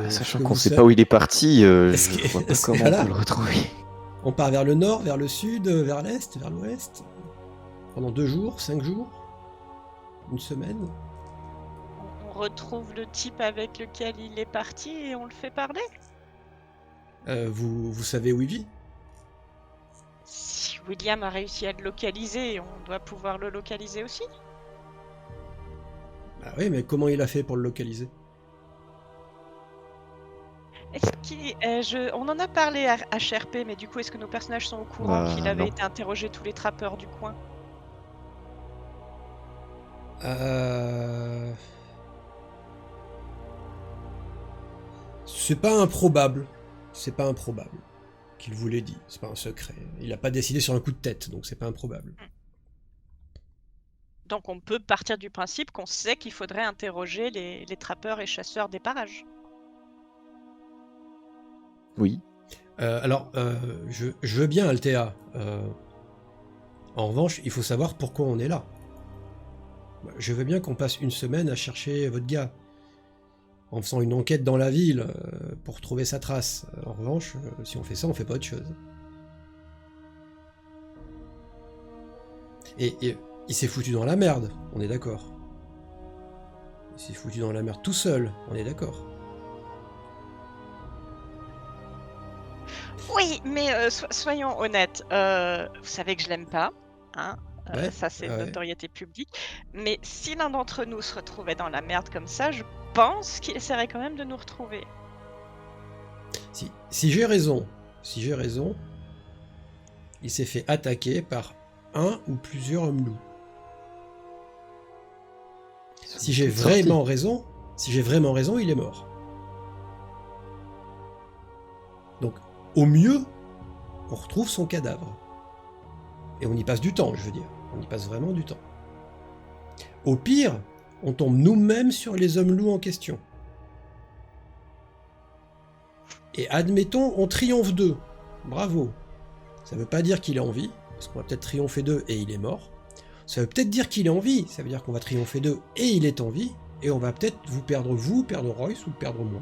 Sachant qu'on sait pas où il est parti, Est-ce je que- vois pas est-ce comment que- on peut le retrouver. On part vers le nord, vers le sud, vers l'est, vers l'ouest. Pendant 2 jours, 5 jours, une semaine. On retrouve le type avec lequel il est parti et on le fait parler. Vous savez où il vit? Si William a réussi à le localiser, on doit pouvoir le localiser aussi. Bah oui, mais comment il a fait pour le localiser? On en a parlé à HRP, mais du coup, est-ce que nos personnages sont au courant Bah, qu'il avait non. été interrogé tous les trappeurs du coin? C'est pas improbable. C'est pas improbable qu'il vous l'ait dit. C'est pas un secret. Il a pas décidé sur un coup de tête, donc c'est pas improbable. Donc on peut partir du principe qu'on sait qu'il faudrait interroger les trappeurs et chasseurs des parages. Oui. Alors, je veux bien Altea. En revanche, il faut savoir pourquoi on est là. Je veux bien qu'on passe une semaine à chercher votre gars, en faisant une enquête dans la ville pour trouver sa trace. En revanche, si on fait ça, on fait pas autre chose. Et il s'est foutu dans la merde, on est d'accord. Il s'est foutu dans la merde tout seul, on est d'accord. Oui, mais soyons honnêtes. Vous savez que je l'aime pas, hein. Ouais, Ça c'est de ouais. notoriété publique. Mais si l'un d'entre nous se retrouvait dans la merde comme ça, je pense qu'il essaierait quand même de nous retrouver. Si j'ai raison, il s'est fait attaquer par un ou plusieurs hommes loups. Si j'ai vraiment raison, il est mort. Donc, au mieux, on retrouve son cadavre. Et on y passe du temps, je veux dire. On y passe vraiment du temps. Au pire, on tombe nous-mêmes sur les hommes loups en question. Et admettons, on triomphe d'eux. Bravo. Ça veut pas dire qu'il est en vie, parce qu'on va peut-être triompher d'eux et il est mort. Ça veut peut-être dire qu'il est en vie, ça veut dire qu'on va triompher d'eux et il est en vie, et on va peut-être vous, perdre Royce ou perdre moi.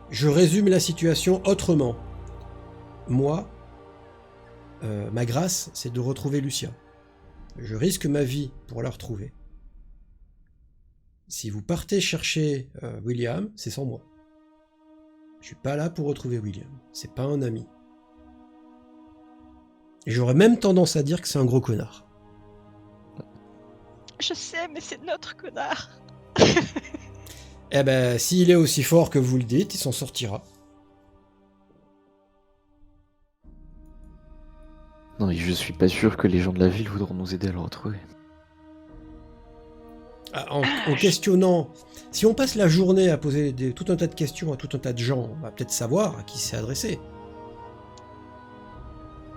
Je résume la situation autrement. Moi, ma grâce, c'est de retrouver Lucia. Je risque ma vie pour la retrouver. Si vous partez chercher William, c'est sans moi. Je suis pas là pour retrouver William. C'est pas un ami. Et j'aurais même tendance à dire que c'est un gros connard. Je sais, mais c'est notre connard. Eh ben, s'il est aussi fort que vous le dites, il s'en sortira. Non, mais je suis pas sûr que les gens de la ville voudront nous aider à le retrouver. En questionnant, si on passe la journée à poser tout un tas de questions à tout un tas de gens, on va peut-être savoir à qui c'est adressé.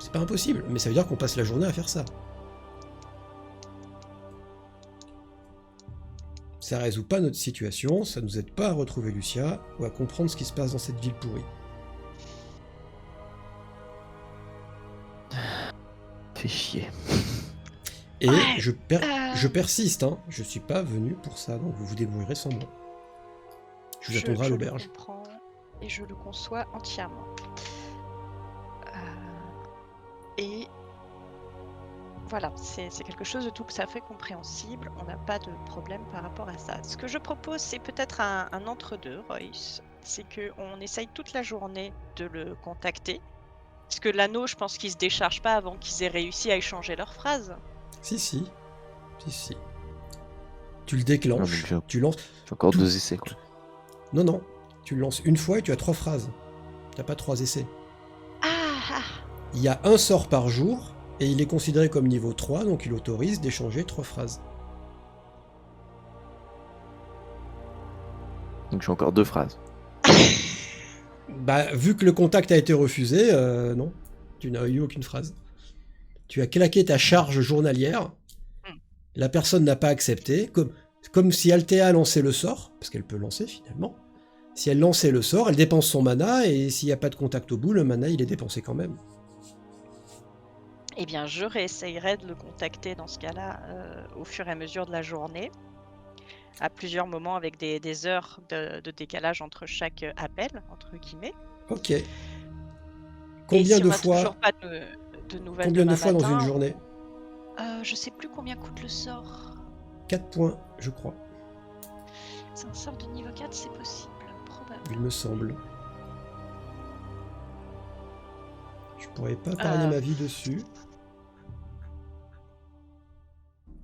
C'est pas impossible, mais ça veut dire qu'on passe la journée à faire ça. Ça résout pas notre situation, ça nous aide pas à retrouver Lucia ou à comprendre ce qui se passe dans cette ville pourrie. Fait chier. Et Ouais, je persiste, hein. Je suis pas venu pour ça, donc vous vous débrouillerez sans moi. Je vous attendrai à l'auberge. Je le comprends et je le conçois entièrement. Et voilà, c'est quelque chose de tout à fait compréhensible. On n'a pas de problème par rapport à ça. Ce que je propose, c'est peut-être un entre-deux, Royce. C'est qu'on essaye toute la journée de le contacter. Parce que l'anneau, je pense qu'il se décharge pas avant qu'ils aient réussi à échanger leurs phrases. Si. Tu le déclenches, Ah, tu lances... J'ai encore 2 essais, quoi. Non, tu le lances une fois et tu as 3 phrases. T'as pas 3 essais. Il y a un sort par jour, et il est considéré comme niveau 3, donc il autorise d'échanger 3 phrases. Donc j'ai encore 2 phrases. Bah, vu que le contact a été refusé, non, tu n'as eu aucune phrase. Tu as claqué ta charge journalière, la personne n'a pas accepté, comme si Altea lançait le sort, parce qu'elle peut lancer finalement. Si elle lançait le sort, elle dépense son mana, et s'il n'y a pas de contact au bout, le mana il est dépensé quand même. Eh bien, je réessayerai de le contacter dans ce cas-là au fur et à mesure de la journée. à plusieurs moments avec des heures de décalage entre chaque appel, entre guillemets. Ok. Et Combien si de on n'a fois, toujours pas de nouvelles combien de demain fois dans une matin, journée? je sais plus combien coûte le sort. 4 points, je crois, C'est un sort de niveau 4, c'est possible, probable. il me semble. Je pourrais pas parier ma vie dessus.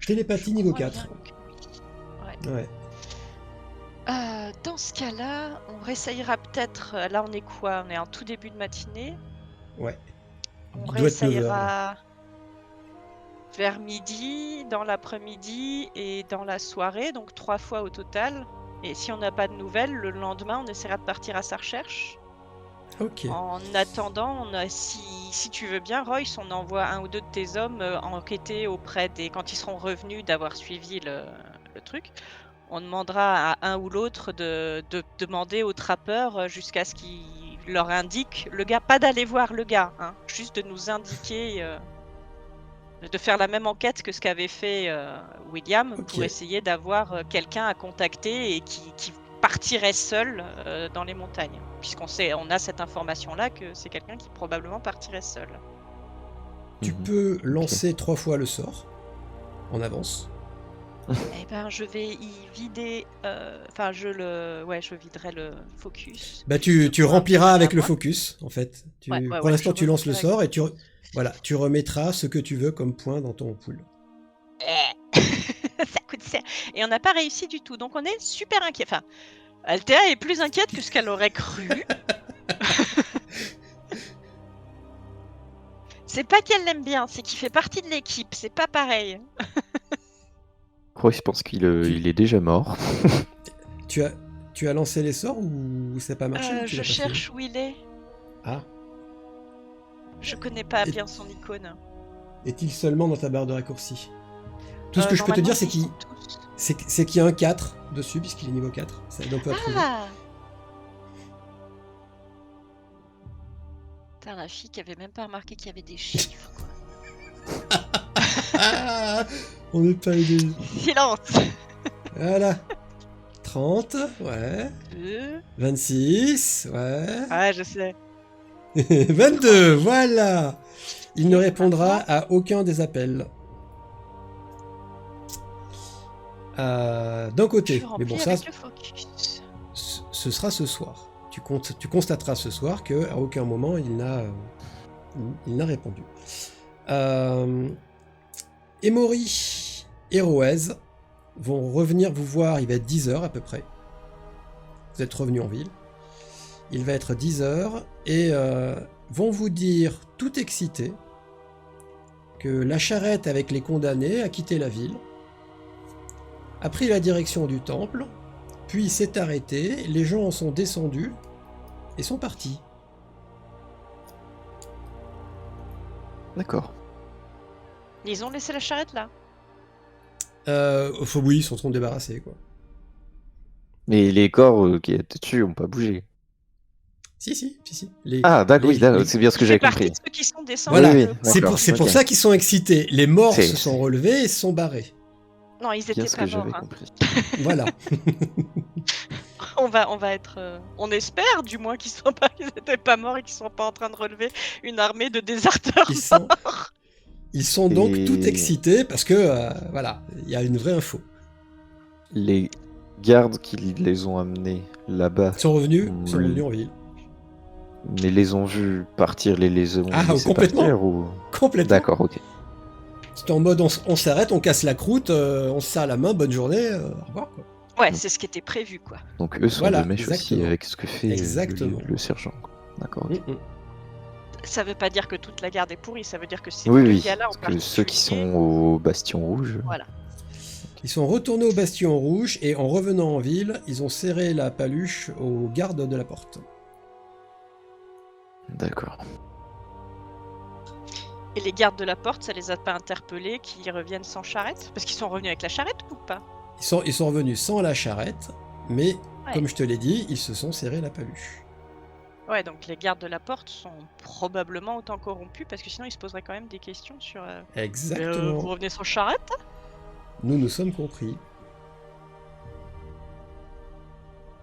Télépathie niveau 4. Ouais. Ouais. Dans ce cas-là, on réessayera peut-être. Là, on est quoi? On est en tout début de matinée. Ouais. On Il doit être 9 heures, là. réessayera vers midi, dans l'après-midi et dans la soirée, donc 3 fois au total. Et si on n'a pas de nouvelles, le lendemain, on essaiera de partir à sa recherche. Ok. En attendant, si tu veux bien, Royce, on envoie un ou deux de tes hommes enquêter auprès des... Quand ils seront revenus d'avoir suivi le truc, on demandera à un ou l'autre de demander aux trappeurs jusqu'à ce qu'ils leur indiquent le gars, pas d'aller voir le gars, hein, juste de nous indiquer, de faire la même enquête que ce qu'avait fait William Ok. pour essayer d'avoir quelqu'un à contacter et qui partirait seul dans les montagnes, on a cette information-là que c'est quelqu'un qui probablement partirait seul. Tu peux lancer 3 fois le sort en avance. Eh ben, je vais y vider. Enfin, je viderai le focus. Bah tu rempliras avec le focus en fait. Ouais, Pour l'instant tu lances le remplirai sort et tu remettras ce que tu veux comme point dans ton pool. Ça coûte cher. Et on n'a pas réussi du tout, donc on est super inquiet. Enfin, Althea est plus inquiète que ce qu'elle aurait cru. C'est pas qu'elle l'aime bien, c'est qu'il fait partie de l'équipe. C'est pas pareil. Je pense qu'il il est déjà mort. Tu as lancé les sorts ou ça n'a pas marché ou tu Je l'as pas fait cherche où il est. Ah. Je connais pas bien son icône. Est-il seulement dans ta barre de raccourci? Tout ce que je peux te dire, c'est qu'il y a un 4 dessus, puisqu'il est niveau 4. Ça aide un peu à trouver. Ah! Putain, la fille qui avait même pas remarqué qu'il y avait des chiffres, quoi. Ah, on n'est pas aidé. Silence! Voilà. 30, ouais. 2. 26, ouais. Ah, je sais. 22, voilà. Il ne répondra à aucun des appels. D'un côté, mais bon, ça, ce sera ce soir. Tu constateras ce soir qu'à aucun moment il n'a répondu. Emory et Roez vont revenir vous voir, il va être 10h à peu près. Vous êtes revenus en ville. Il va être 10h et vont vous dire, tout excités, que la charrette avec les condamnés a quitté la ville, a pris la direction du temple, puis s'est arrêtée, les gens en sont descendus et sont partis. D'accord. Ils ont laissé la charrette là. Oui, ils sont en train de débarrasser, quoi. Mais les corps qui étaient dessus n'ont pas bougé. Si. Ah, d'accord, oui, c'est bien ce que j'avais compris. Ceux qui sont descendus. Voilà, oui, c'est pour ça qu'ils sont excités. Les morts se sont relevés et se sont barrés. Non, ils étaient pas morts. Hein. Voilà. on va être... on espère du moins qu'ils n'étaient pas morts et qu'ils sont pas en train de relever une armée de déserteurs morts. Ils sont donc tout excités parce que, voilà, il y a une vraie info. Les gardes qui les ont amenés là-bas... Ils sont revenus en ville. Mais les ont vus partir, les ont complètement. Partir, ou... Complètement. D'accord, ok. C'est en mode on s'arrête, on casse la croûte, on se serre la main, bonne journée, au revoir, quoi. Ouais, c'est ce qui était prévu, quoi. Donc eux sont de mèche aussi avec ce que fait le sergent. D'accord, ok. Ça veut pas dire que toute la garde est pourrie, ça veut dire que c'est gars-là en particulier. Ceux qui sont au Bastion Rouge. Voilà. Ils sont retournés au Bastion Rouge et en revenant en ville, ils ont serré la paluche aux gardes de la porte. D'accord. Et les gardes de la porte, ça les a pas interpellés qu'ils reviennent sans charrette? Parce qu'ils sont revenus avec la charrette ou pas? Ils sont revenus sans la charrette, mais comme je te l'ai dit, ils se sont serré la paluche. Ouais, donc les gardes de la porte sont probablement autant corrompus, parce que sinon ils se poseraient quand même des questions sur... Exactement. Vous revenez sans charrette? Nous sommes compris.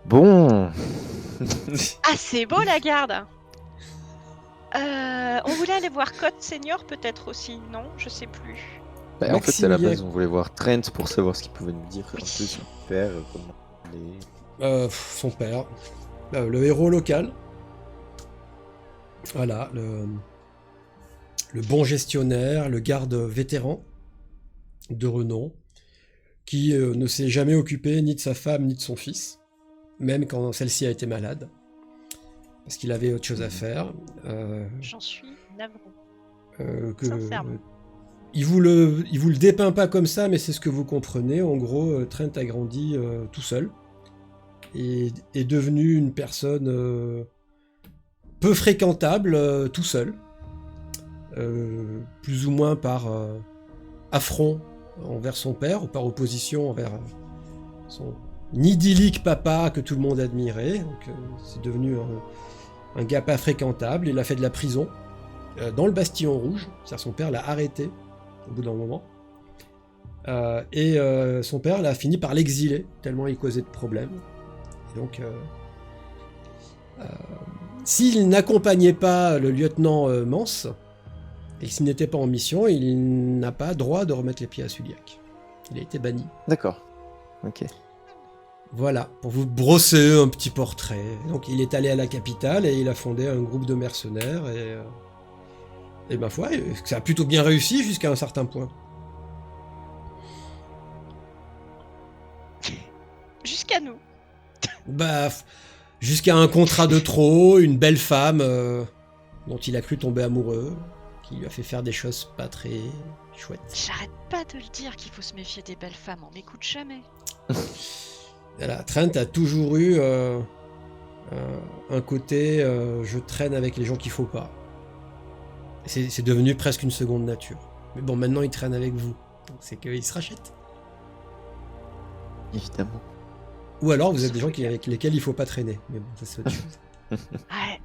Bon. Ah, c'est beau la garde. On voulait aller voir Code Senior peut-être aussi, non? Je sais plus. Bah, en fait, à la Maximilien- base, on voulait voir Trent pour savoir ce qu'il pouvait nous dire un peu sur son père, comment il est. Son père, le héros local. Voilà, le bon gestionnaire, le garde vétéran de renom, qui ne s'est jamais occupé ni de sa femme ni de son fils, même quand celle-ci a été malade, parce qu'il avait autre chose à faire. J'en suis navrée. Il Sincèrement. vous le dépeint pas comme ça, mais c'est ce que vous comprenez. En gros, Trent a grandi tout seul et est devenu une personne peu fréquentable tout seul, plus ou moins par affront envers son père ou par opposition envers son idyllique papa que tout le monde admirait. Donc c'est devenu un gars pas fréquentable. Il a fait de la prison dans le Bastillon Rouge, c'est-à-dire son père l'a arrêté au bout d'un moment. Et son père l'a fini par l'exiler, tellement il causait de problèmes. Et donc, s'il n'accompagnait pas le lieutenant Mance, et s'il n'était pas en mission, il n'a pas droit de remettre les pieds à Suliac. Il a été banni. D'accord. Ok. Voilà, pour vous brosser un petit portrait. Donc il est allé à la capitale et il a fondé un groupe de mercenaires et ma foi, ça a plutôt bien réussi jusqu'à un certain point. Jusqu'à nous. Bah, jusqu'à un contrat de trop, une belle femme dont il a cru tomber amoureux, qui lui a fait faire des choses pas très chouettes. J'arrête pas de le dire qu'il faut se méfier des belles femmes, on m'écoute jamais. Voilà, Trent a toujours eu un côté je traîne avec les gens qu'il faut pas. C'est devenu presque une seconde nature. Mais bon, maintenant il traîne avec vous, donc c'est qu'il se rachète. Évidemment. Ou alors vous êtes des gens avec lesquels il faut pas traîner. Mais bon, ça c'est autre chose. Ouais.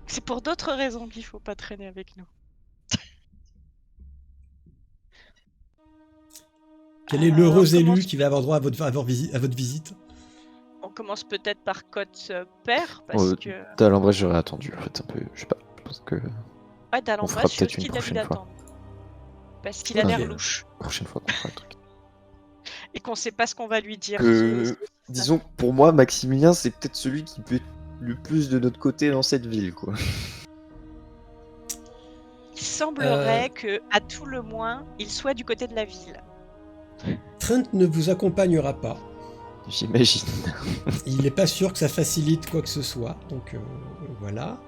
C'est pour d'autres raisons qu'il faut pas traîner avec nous. Quel est l'heureux on élu commence- qui va avoir droit à votre visite? On commence peut-être par Code Père, parce que... D'Alembret, j'aurais attendu, en fait, un peu. Je sais pas. Je pense que Ouais, d'Alembret, fera je suis peut-être aussi une d'avis prochaine fois. d'attendre. Parce qu'il a Ok. l'air louche. prochaine fois qu'on fera un truc. Et qu'on sait pas ce qu'on va lui dire. Disons, pour moi, Maximilien, c'est peut-être celui qui peut être le plus de notre côté dans cette ville, quoi. Il semblerait que, à tout le moins, il soit du côté de la ville. Trent ne vous accompagnera pas. J'imagine. Il n'est pas sûr que ça facilite quoi que ce soit, donc voilà.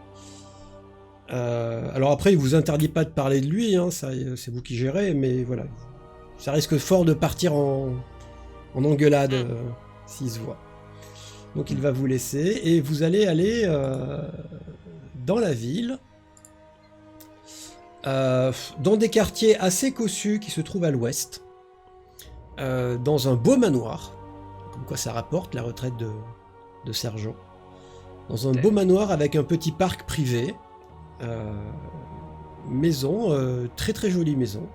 Alors après, il vous interdit pas de parler de lui, hein, ça, c'est vous qui gérez, mais voilà. Ça risque fort de partir en engueulade s'il se voit. Donc il va vous laisser, et vous allez aller dans la ville, dans des quartiers assez cossus qui se trouvent à l'ouest, dans un beau manoir, comme quoi ça rapporte la retraite de sergent, dans un beau manoir avec un petit parc privé, maison, très très jolie maison,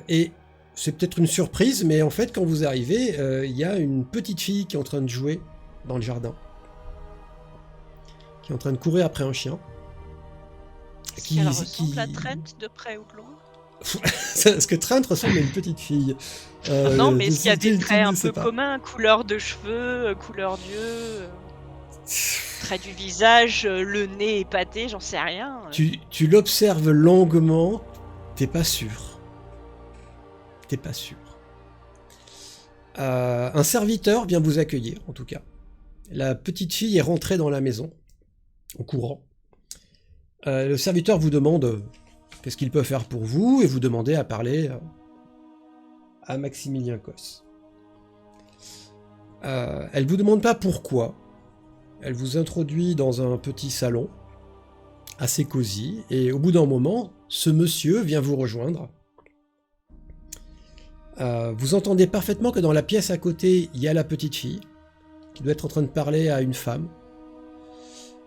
et c'est peut-être une surprise, mais en fait quand vous arrivez, il y a une petite fille qui est en train de jouer dans le jardin, qui est en train de courir après un chien. Elle ressemble à Trent de près ou de loin. Est-ce que Trent ressemble à une petite fille? Non, mais est-ce qu'il y a des traits un je sais peu pas. communs? Couleur de cheveux, couleur d'yeux, trait du visage, le nez épaté, j'en sais rien. Tu l'observes longuement, t'es pas sûr. T'es pas sûr. Un serviteur vient vous accueillir, en tout cas. La petite fille est rentrée dans la maison, en courant. Le serviteur vous demande qu'est-ce qu'il peut faire pour vous, et vous demandez à parler à Maximilien Cos. Elle vous demande pas pourquoi. Elle vous introduit dans un petit salon, assez cosy, et au bout d'un moment, ce monsieur vient vous rejoindre. Vous entendez parfaitement que dans la pièce à côté, il y a la petite fille, qui doit être en train de parler à une femme.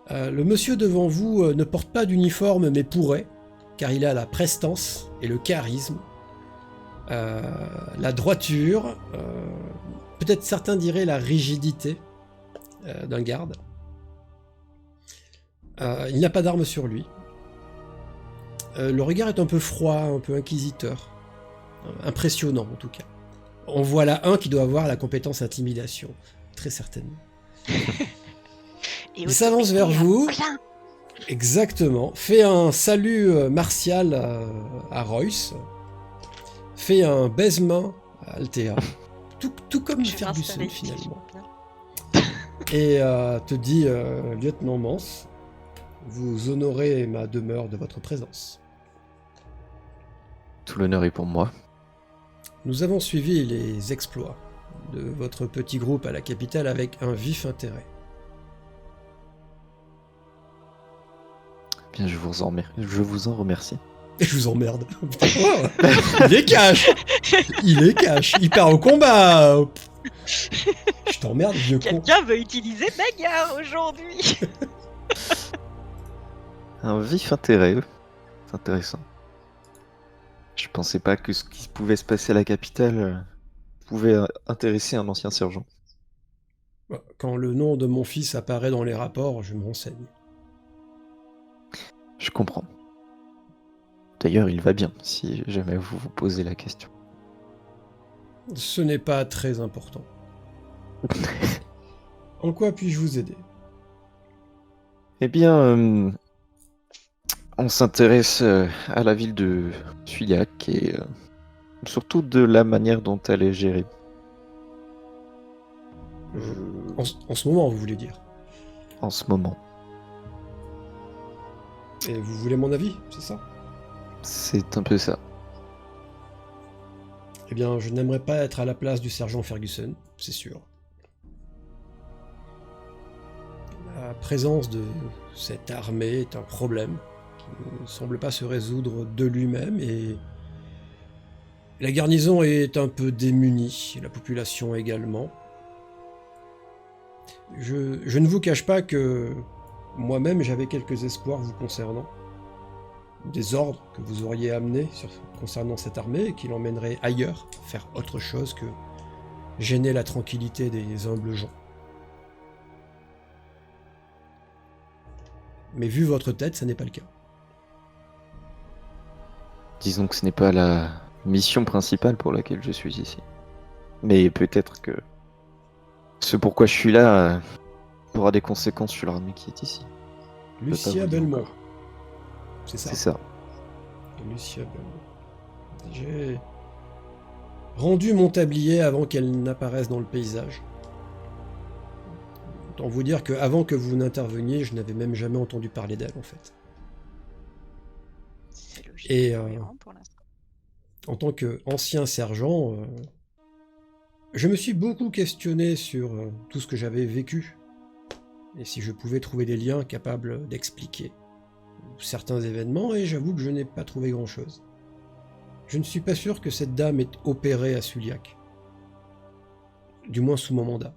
Le monsieur devant vous ne porte pas d'uniforme, mais pourrait, car il a la prestance et le charisme, la droiture, peut-être certains diraient la rigidité d'un garde. Il n'a pas d'arme sur lui. Le regard est un peu froid, un peu inquisiteur. Impressionnant en tout cas. On voit là un qui doit avoir la compétence intimidation, très certainement. Il s'avance vers vous. Exactement. Fait un salut martial à Royce. Fait un baise-main à Althea. Tout comme Ferguson finalement. Et te dit lieutenant Mance, vous honorez ma demeure de votre présence. Tout l'honneur est pour moi. Nous avons suivi les exploits de votre petit groupe à la capitale avec un vif intérêt. Bien, je vous en remercie. Et je vous emmerde. Il est cash. Il part au combat. Je t'emmerde, vieux con. Quelqu'un veut utiliser bagarre aujourd'hui. Un vif intérêt. C'est intéressant. Je pensais pas que ce qui pouvait se passer à la capitale pouvait intéresser un ancien sergent. Quand le nom de mon fils apparaît dans les rapports, je me renseigne. Je comprends. D'ailleurs, il va bien, si jamais vous vous posez la question. Ce n'est pas très important. En quoi puis-je vous aider ? Eh bien, on s'intéresse à la ville de Suyac et surtout de la manière dont elle est gérée. En ce moment, vous voulez dire ? En ce moment. Et vous voulez mon avis, c'est ça ? C'est un peu ça. Eh bien, je n'aimerais pas être à la place du sergent Ferguson, c'est sûr. La présence de cette armée est un problème qui ne semble pas se résoudre de lui-même et la garnison est un peu démunie, la population également. Je ne vous cache pas que moi-même j'avais quelques espoirs vous concernant. Des ordres que vous auriez amenés concernant cette armée et qui l'emmèneraient ailleurs, faire autre chose que gêner la tranquillité des humbles gens. Mais vu votre tête, ça n'est pas le cas. Disons que ce n'est pas la mission principale pour laquelle je suis ici. Mais peut-être que ce pourquoi je suis là aura des conséquences sur l'armée qui est ici. Lucia Belmont. C'est ça. C'est ça. Lucia Belmont. J'ai rendu mon tablier avant qu'elle n'apparaisse dans le paysage. Autant vous dire qu'avant que vous n'interveniez, je n'avais même jamais entendu parler d'elle en fait. C'est logique. Et pour l'instant. en tant qu'ancien sergent, je me suis beaucoup questionné sur tout ce que j'avais vécu et si je pouvais trouver des liens capables d'expliquer certains événements, et j'avoue que je n'ai pas trouvé grand-chose. Je ne suis pas sûr que cette dame ait opéré à Suliac. Du moins sous mon mandat.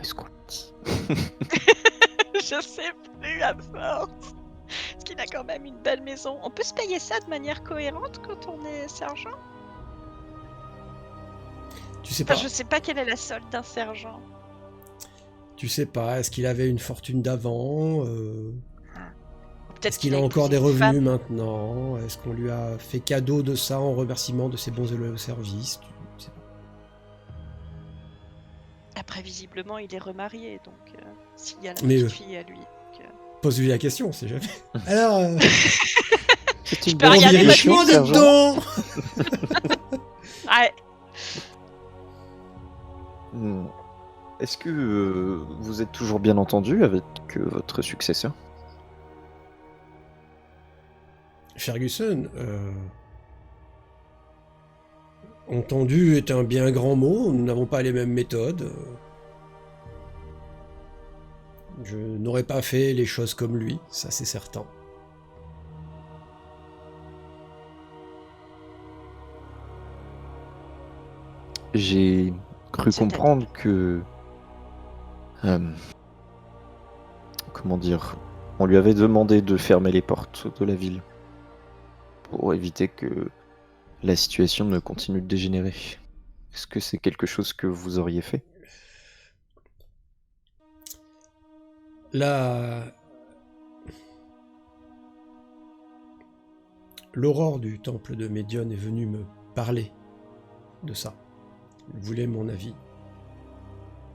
Est-ce qu'on le dit ? Je sais plus à force. Parce qu'il a quand même une belle maison. On peut se payer ça de manière cohérente quand on est sergent ? Tu sais pas. Enfin, je sais pas quelle est la solde d'un sergent. Tu sais pas, est-ce qu'il avait une fortune d'avant Peut-être Est-ce qu'il a encore des revenus maintenant? Est-ce qu'on lui a fait cadeau de ça en remerciement de ses bons et loyaux services? Tu sais pas. Après, visiblement, il est remarié, donc s'il y a la Mais, petite fille à lui. Pose-lui la question, c'est jamais. Alors, C'est une peux regarder bonne votre question, vérifiez-moi sergent. dedans. Ouais. Est-ce que vous êtes toujours bien entendu avec votre successeur? Ferguson, entendu est un bien grand mot, nous n'avons pas les mêmes méthodes. Je n'aurais pas fait les choses comme lui, ça c'est certain. J'ai cru comprendre que... comment dire? On lui avait demandé de fermer les portes de la ville pour éviter que la situation ne continue de dégénérer. Est-ce que c'est quelque chose que vous auriez fait? L'aurore du temple de Médione est venue me parler de ça. Il voulait mon avis.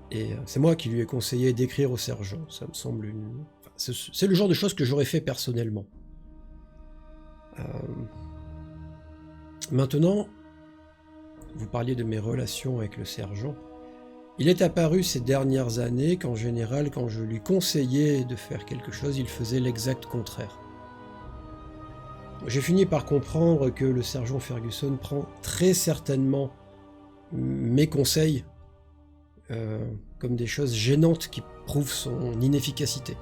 Et c'est moi qui lui ai conseillé d'écrire au sergent. Ça me semble c'est le genre de choses que j'aurais fait personnellement. Maintenant, vous parliez de mes relations avec le sergent. Il est apparu ces dernières années qu'en général, quand je lui conseillais de faire quelque chose, il faisait l'exact contraire. J'ai fini par comprendre que le sergent Ferguson prend très certainement mes conseils comme des choses gênantes qui prouvent son inefficacité,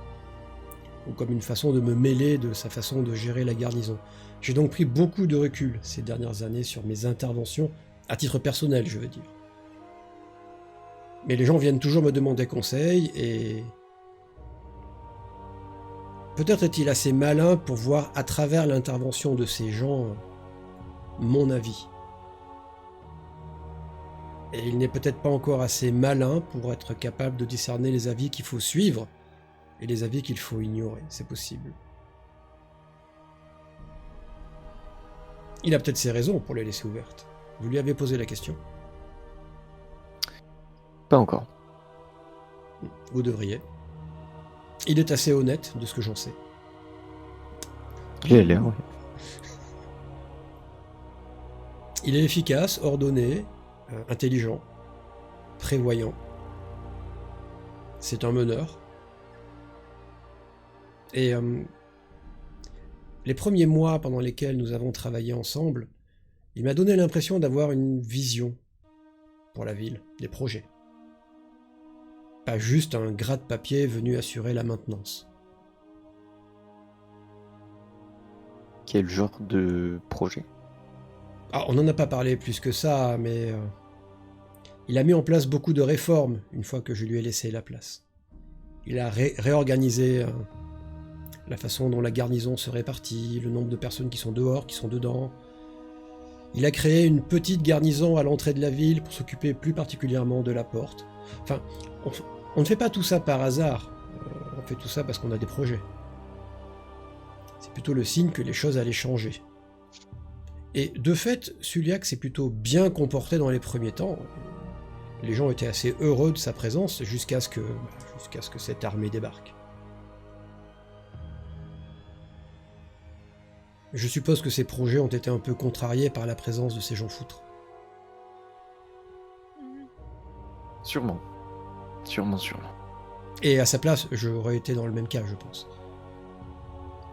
ou comme une façon de me mêler de sa façon de gérer la garnison. J'ai donc pris beaucoup de recul ces dernières années sur mes interventions, à titre personnel, je veux dire. Mais les gens viennent toujours me demander conseil, et peut-être est-il assez malin pour voir à travers l'intervention de ces gens mon avis. Et il n'est peut-être pas encore assez malin pour être capable de discerner les avis qu'il faut suivre et les avis qu'il faut ignorer, c'est possible. Il a peut-être ses raisons pour les laisser ouvertes. Vous lui avez posé la question? Pas encore. Vous devriez. Il est assez honnête de ce que j'en sais. Il a l'air, oui. Il est efficace, ordonné, intelligent, prévoyant. C'est un meneur. Et les premiers mois pendant lesquels nous avons travaillé ensemble, il m'a donné l'impression d'avoir une vision pour la ville, des projets. Pas juste un gras de papier venu assurer la maintenance. Quel genre de projet? Ah, on n'en a pas parlé plus que ça, mais il a mis en place beaucoup de réformes une fois que je lui ai laissé la place. Il a réorganisé la façon dont la garnison se répartit, le nombre de personnes qui sont dehors, qui sont dedans. Il a créé une petite garnison à l'entrée de la ville pour s'occuper plus particulièrement de la porte. Enfin, on ne fait pas tout ça par hasard, on fait tout ça parce qu'on a des projets. C'est plutôt le signe que les choses allaient changer. Et de fait, Suliac s'est plutôt bien comporté dans les premiers temps. Les gens étaient assez heureux de sa présence jusqu'à ce que cette armée débarque. Je suppose que ces projets ont été un peu contrariés par la présence de ces gens foutres. Sûrement. Sûrement. Et à sa place, j'aurais été dans le même cas, je pense.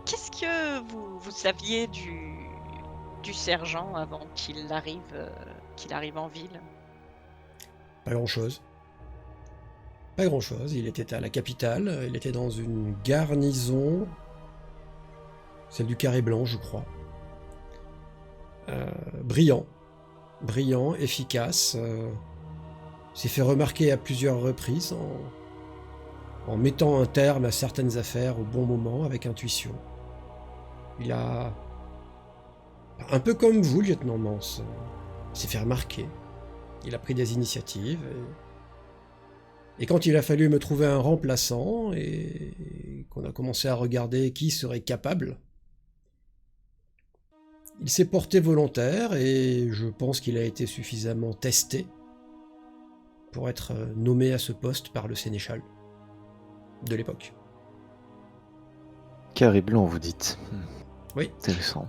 Qu'est-ce que vous saviez du sergent avant qu'il arrive en ville? Pas grand-chose. Pas grand-chose. Il était à la capitale, il était dans une garnison, celle du Carré Blanc, je crois. Brillant, efficace. S'est fait remarquer à plusieurs reprises en mettant un terme à certaines affaires au bon moment, avec intuition. Il a, un peu comme vous, lieutenant Mance, s'est fait remarquer. Il a pris des initiatives. Et quand il a fallu me trouver un remplaçant, et qu'on a commencé à regarder qui serait capable, il s'est porté volontaire, et je pense qu'il a été suffisamment testé pour être nommé à ce poste par le sénéchal de l'époque. Carré Blanc, vous dites? Oui. Intéressant.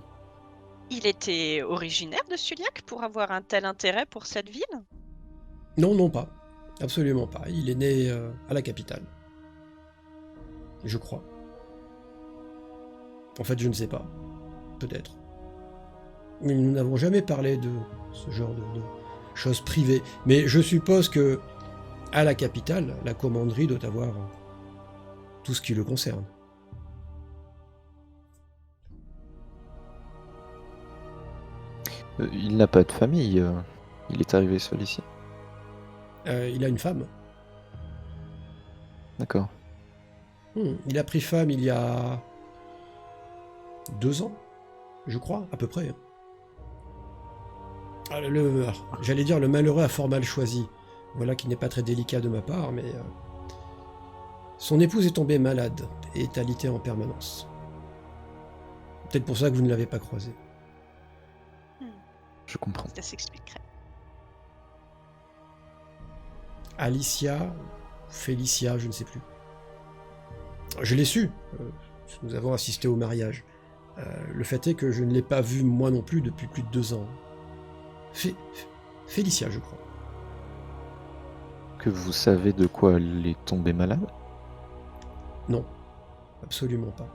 Il était originaire de Suliac pour avoir un tel intérêt pour cette ville? Non, pas. Absolument pas. Il est né à la capitale. Je crois. En fait, je ne sais pas. Peut-être. Mais nous n'avons jamais parlé de ce genre de choses privées. Mais je suppose que, à la capitale, la commanderie doit avoir tout ce qui le concerne. Il n'a pas de famille. Il est arrivé seul ici. Il a une femme. D'accord. Il a pris femme il y a 2 ans, je crois, à peu près. J'allais dire le malheureux a fort mal choisi. Voilà qui n'est pas très délicat de ma part, mais... Son épouse est tombée malade et est alitée en permanence. Peut-être pour ça que vous ne l'avez pas croisée. Je comprends. Ça s'expliquerait. Alicia, Félicia, je ne sais plus. Je l'ai su. Nous avons assisté au mariage. Le fait est que je ne l'ai pas vue moi non plus depuis plus de 2 ans. Félicia, je crois. Que vous savez de quoi elle est tombée malade? Non, absolument pas.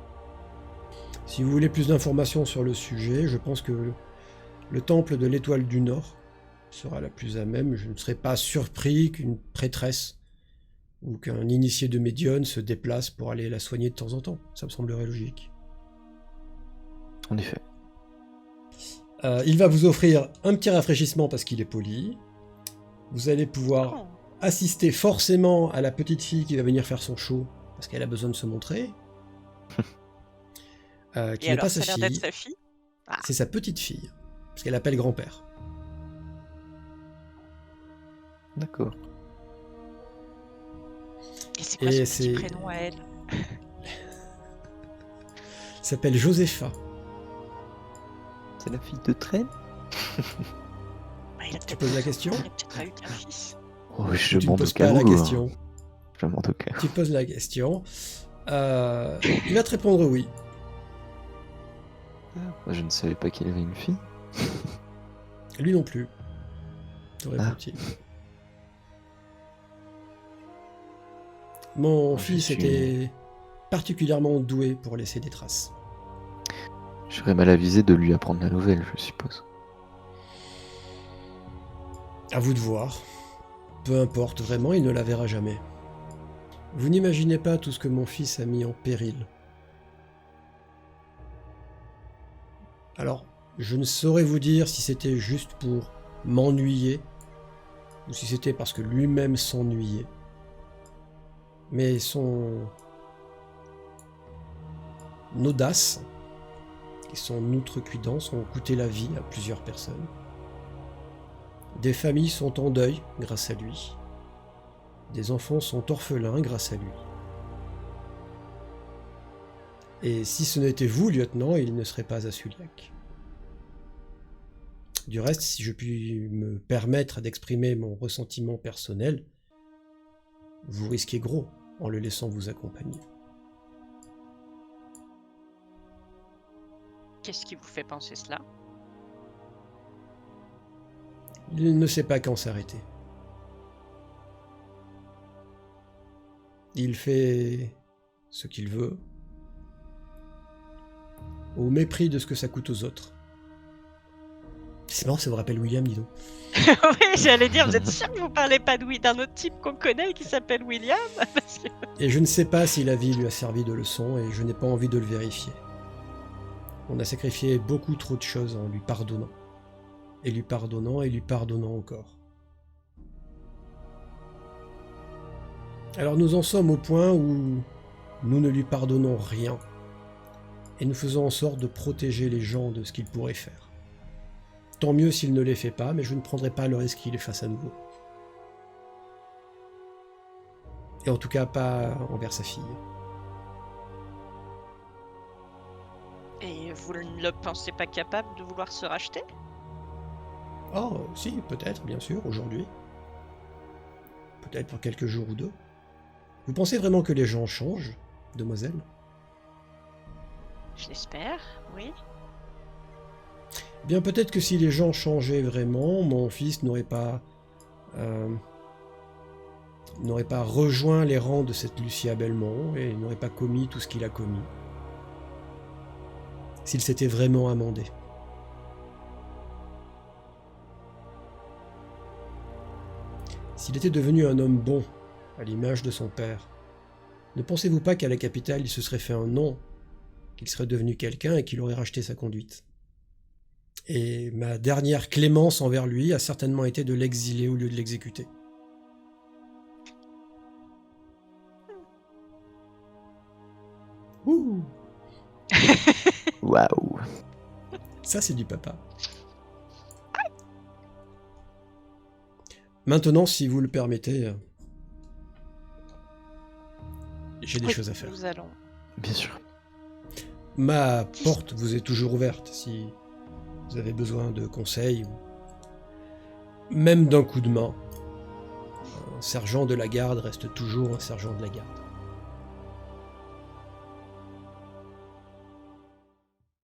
Si vous voulez plus d'informations sur le sujet, je pense que le temple de l'Étoile du Nord sera la plus à même. Je ne serais pas surpris qu'une prêtresse ou qu'un initié de médium se déplace pour aller la soigner de temps en temps. Ça me semblerait logique. En effet. Il va vous offrir un petit rafraîchissement parce qu'il est poli. Vous allez pouvoir assister forcément à la petite fille qui va venir faire son show parce qu'elle a besoin de se montrer. Qui n'est pas sa ça a l'air d'être fille. sa fille. C'est sa petite fille. Parce qu'elle appelle grand-père. D'accord. Et c'est quoi Et son petit prénom à elle? Elle s'appelle Josepha. C'est la fille de Train? Il a Tu poses la question? Il a peut-être eu qu'un fils. Oh, je Tu ne demande au poses cas pas la où. question. Je demande au cas où. Tu poses la question. Il va te répondre oui. Moi, je ne savais pas qu'il avait une fille. Lui non plus. Te répond-il. Mon fils était particulièrement doué pour laisser des traces. Je serais mal avisé de lui apprendre la nouvelle, je suppose. À vous de voir. Peu importe, vraiment, il ne la verra jamais. Vous n'imaginez pas tout ce que mon fils a mis en péril. Alors, je ne saurais vous dire si c'était juste pour m'ennuyer, ou si c'était parce que lui-même s'ennuyait. Mais son audace et son outrecuidance ont coûté la vie à plusieurs personnes. Des familles sont en deuil grâce à lui. Des enfants sont orphelins grâce à lui. Et si ce n'était vous, lieutenant, il ne serait pas à Suliac. Du reste, si je puis me permettre d'exprimer mon ressentiment personnel, vous risquez gros en le laissant vous accompagner. Qu'est-ce qui vous fait penser cela? Il ne sait pas quand s'arrêter. Il fait ce qu'il veut, au mépris de ce que ça coûte aux autres. C'est marrant, ça vous rappelle William, dis donc. Oui, j'allais dire, vous êtes sûr que vous parlez pas d'un autre type qu'on connaît qui s'appelle William? Parce que... Et je ne sais pas si la vie lui a servi de leçon, et je n'ai pas envie de le vérifier. On a sacrifié beaucoup trop de choses en lui pardonnant. Et lui pardonnant, et lui pardonnant encore. Alors nous en sommes au point où nous ne lui pardonnons rien, et nous faisons en sorte de protéger les gens de ce qu'il pourrait faire. Tant mieux s'il ne les fait pas, mais je ne prendrai pas le risque qu'il les fasse à nouveau. Et en tout cas pas envers sa fille. Et vous ne le pensez pas capable de vouloir se racheter? Oh, si, peut-être, bien sûr, aujourd'hui. Peut-être pour quelques jours ou 2. Vous pensez vraiment que les gens changent, demoiselle? Je l'espère, oui. Bien, peut-être que si les gens changeaient vraiment, mon fils n'aurait pas rejoint les rangs de cette Lucia Belmont et n'aurait pas commis tout ce qu'il a commis. S'il s'était vraiment amendé. S'il était devenu un homme bon, à l'image de son père, ne pensez-vous pas qu'à la capitale il se serait fait un nom, qu'il serait devenu quelqu'un et qu'il aurait racheté sa conduite? Et ma dernière clémence envers lui a certainement été de l'exiler au lieu de l'exécuter. Ouh! Waouh! Ça, c'est du papa. Maintenant, si vous le permettez, j'ai des Oui, choses à faire. nous allons. Bien sûr. Ma porte vous est toujours ouverte si vous avez besoin de conseils ou même d'un coup de main. Un sergent de la garde reste toujours un sergent de la garde.